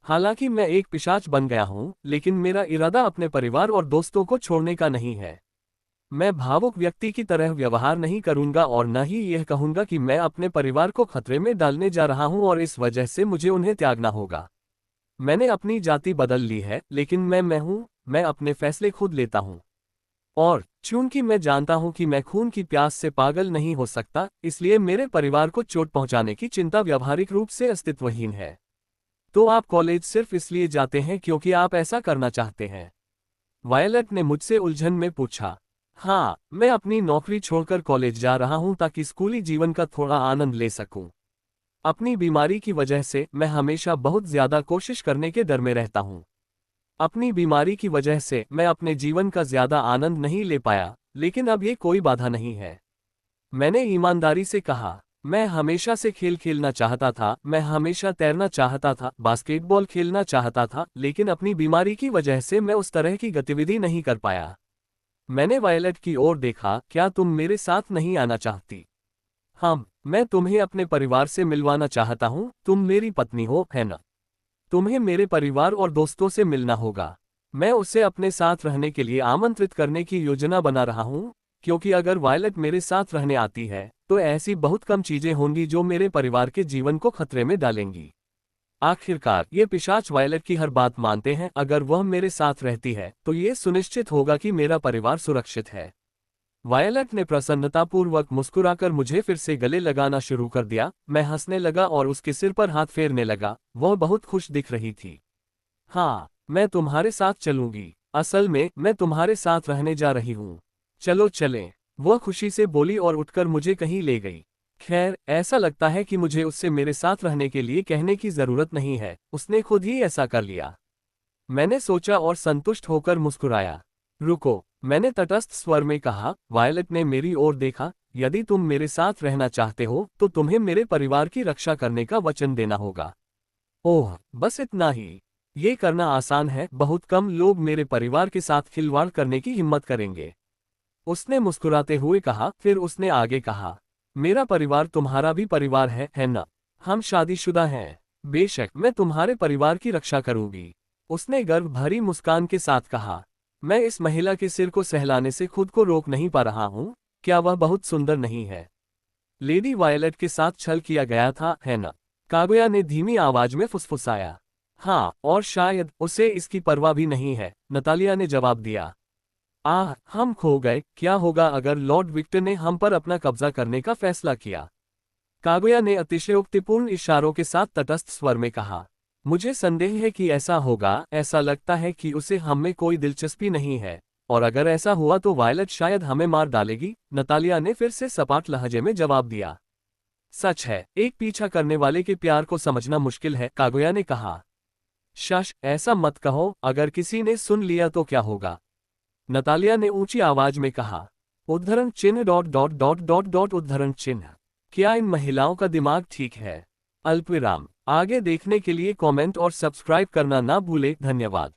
हालांकि मैं एक पिशाच बन गया हूँ, लेकिन मेरा इरादा अपने परिवार और दोस्तों को छोड़ने का नहीं है। मैं भावुक व्यक्ति की तरह व्यवहार नहीं करूंगा और न ही यह कहूंगा कि मैं अपने परिवार को खतरे में डालने जा रहा हूं और इस वजह से मुझे उन्हें त्यागना होगा। मैंने अपनी जाति बदल ली है, लेकिन मैं हूं। मैं अपने फैसले खुद लेता हूं। और चूंकि मैं जानता हूं कि मैं खून की प्यास से पागल नहीं हो सकता, इसलिए मेरे परिवार को चोट पहुंचाने की चिंता व्यावहारिक रूप से अस्तित्वहीन है। तो आप कॉलेज सिर्फ इसलिए जाते हैं क्योंकि आप ऐसा करना चाहते हैं? वायलेट ने मुझसे उलझन में पूछा। हाँ, मैं अपनी नौकरी छोड़कर कॉलेज जा रहा हूं ताकि स्कूली जीवन का थोड़ा आनंद ले सकूं। अपनी बीमारी की वजह से मैं हमेशा बहुत ज्यादा कोशिश करने के डर में रहता हूं। अपनी बीमारी की वजह से मैं अपने जीवन का ज्यादा आनंद नहीं ले पाया, लेकिन अब ये कोई बाधा नहीं है। मैंने ईमानदारी से कहा, मैं हमेशा से खेल खेलना चाहता था, मैं हमेशा तैरना चाहता था, बास्केटबॉल खेलना चाहता था, लेकिन अपनी बीमारी की वजह से मैं उस तरह की गतिविधि नहीं कर पाया। मैंने वायलेट की ओर देखा, क्या तुम मेरे साथ नहीं आना चाहती? हाँ, मैं तुम्हें अपने परिवार से मिलवाना चाहता हूँ, तुम मेरी पत्नी हो, है ना? तुम्हें मेरे परिवार और दोस्तों से मिलना होगा। मैं उसे अपने साथ रहने के लिए आमंत्रित करने की योजना बना रहा हूँ, क्योंकि अगर वायलेट मेरे साथ रहने आती है, तो ऐसी बहुत कम चीजें होंगी जो मेरे परिवार के जीवन को खतरे में डालेंगी। आखिरकार ये पिशाच वायलेट की हर बात मानते हैं। अगर वह मेरे साथ रहती है, तो ये सुनिश्चित होगा कि मेरा परिवार सुरक्षित है। वायलेट ने प्रसन्नतापूर्वक मुस्कुराकर मुझे फिर से गले लगाना शुरू कर दिया। मैं हंसने लगा और उसके सिर पर हाथ फेरने लगा। वह बहुत खुश दिख रही थी। हाँ, मैं तुम्हारे साथ चलूंगी। असल में मैं तुम्हारे साथ रहने जा रही हूँ। चलो चलें। वह खुशी से बोली और उठकर मुझे कहीं ले गई। खैर, ऐसा लगता है कि मुझे उससे मेरे साथ रहने के लिए कहने की जरूरत नहीं है, उसने खुद ही ऐसा कर लिया। मैंने सोचा और संतुष्ट होकर मुस्कुराया। रुको, मैंने तटस्थ स्वर में कहा। वायलेट ने मेरी ओर देखा। यदि तुम मेरे साथ रहना चाहते हो, तो तुम्हें मेरे परिवार की रक्षा करने का वचन देना होगा। ओह, बस इतना ही। ये करना आसान है, बहुत कम लोग मेरे परिवार के साथ खिलवाड़ करने की हिम्मत करेंगे। उसने मुस्कुराते हुए कहा। फिर उसने आगे कहा, मेरा परिवार तुम्हारा भी परिवार है ना? हम शादीशुदा हैं। बेशक मैं तुम्हारे परिवार की रक्षा करूंगी, उसने गर्व भरी मुस्कान के साथ कहा। मैं इस महिला के सिर को सहलाने से खुद को रोक नहीं पा रहा हूं। क्या वह बहुत सुंदर नहीं है? लेडी वायलेट के साथ छल किया गया था, है ना? कागुया ने धीमी आवाज में फुसफुसाया। हाँ, और शायद उसे इसकी परवाह भी नहीं है, नतालिया ने जवाब दिया। आह, हम खो गए। क्या होगा अगर लॉर्ड विक्टर ने हम पर अपना कब्जा करने का फैसला किया? कागुया ने अतिशयोक्तिपूर्ण इशारों के साथ तटस्थ स्वर में कहा। मुझे संदेह है कि ऐसा होगा। ऐसा लगता है कि उसे हम में कोई दिलचस्पी नहीं है, और अगर ऐसा हुआ तो वायलेट शायद हमें मार डालेगी, नतालिया ने फिर से सपाट लहजे में जवाब दिया। सच है, एक पीछा करने वाले के प्यार को समझना मुश्किल है, कागुया ने कहा। शश, ऐसा मत कहो, अगर किसी ने सुन लिया तो क्या होगा? नतालिया ने ऊंची आवाज में कहा। उद्धरण चिन्ह dot dot dot dot dot उद्धरण चिन्ह। क्या इन महिलाओं का दिमाग ठीक है? अल्पविराम। आगे देखने के लिए कमेंट और सब्सक्राइब करना ना भूले। धन्यवाद।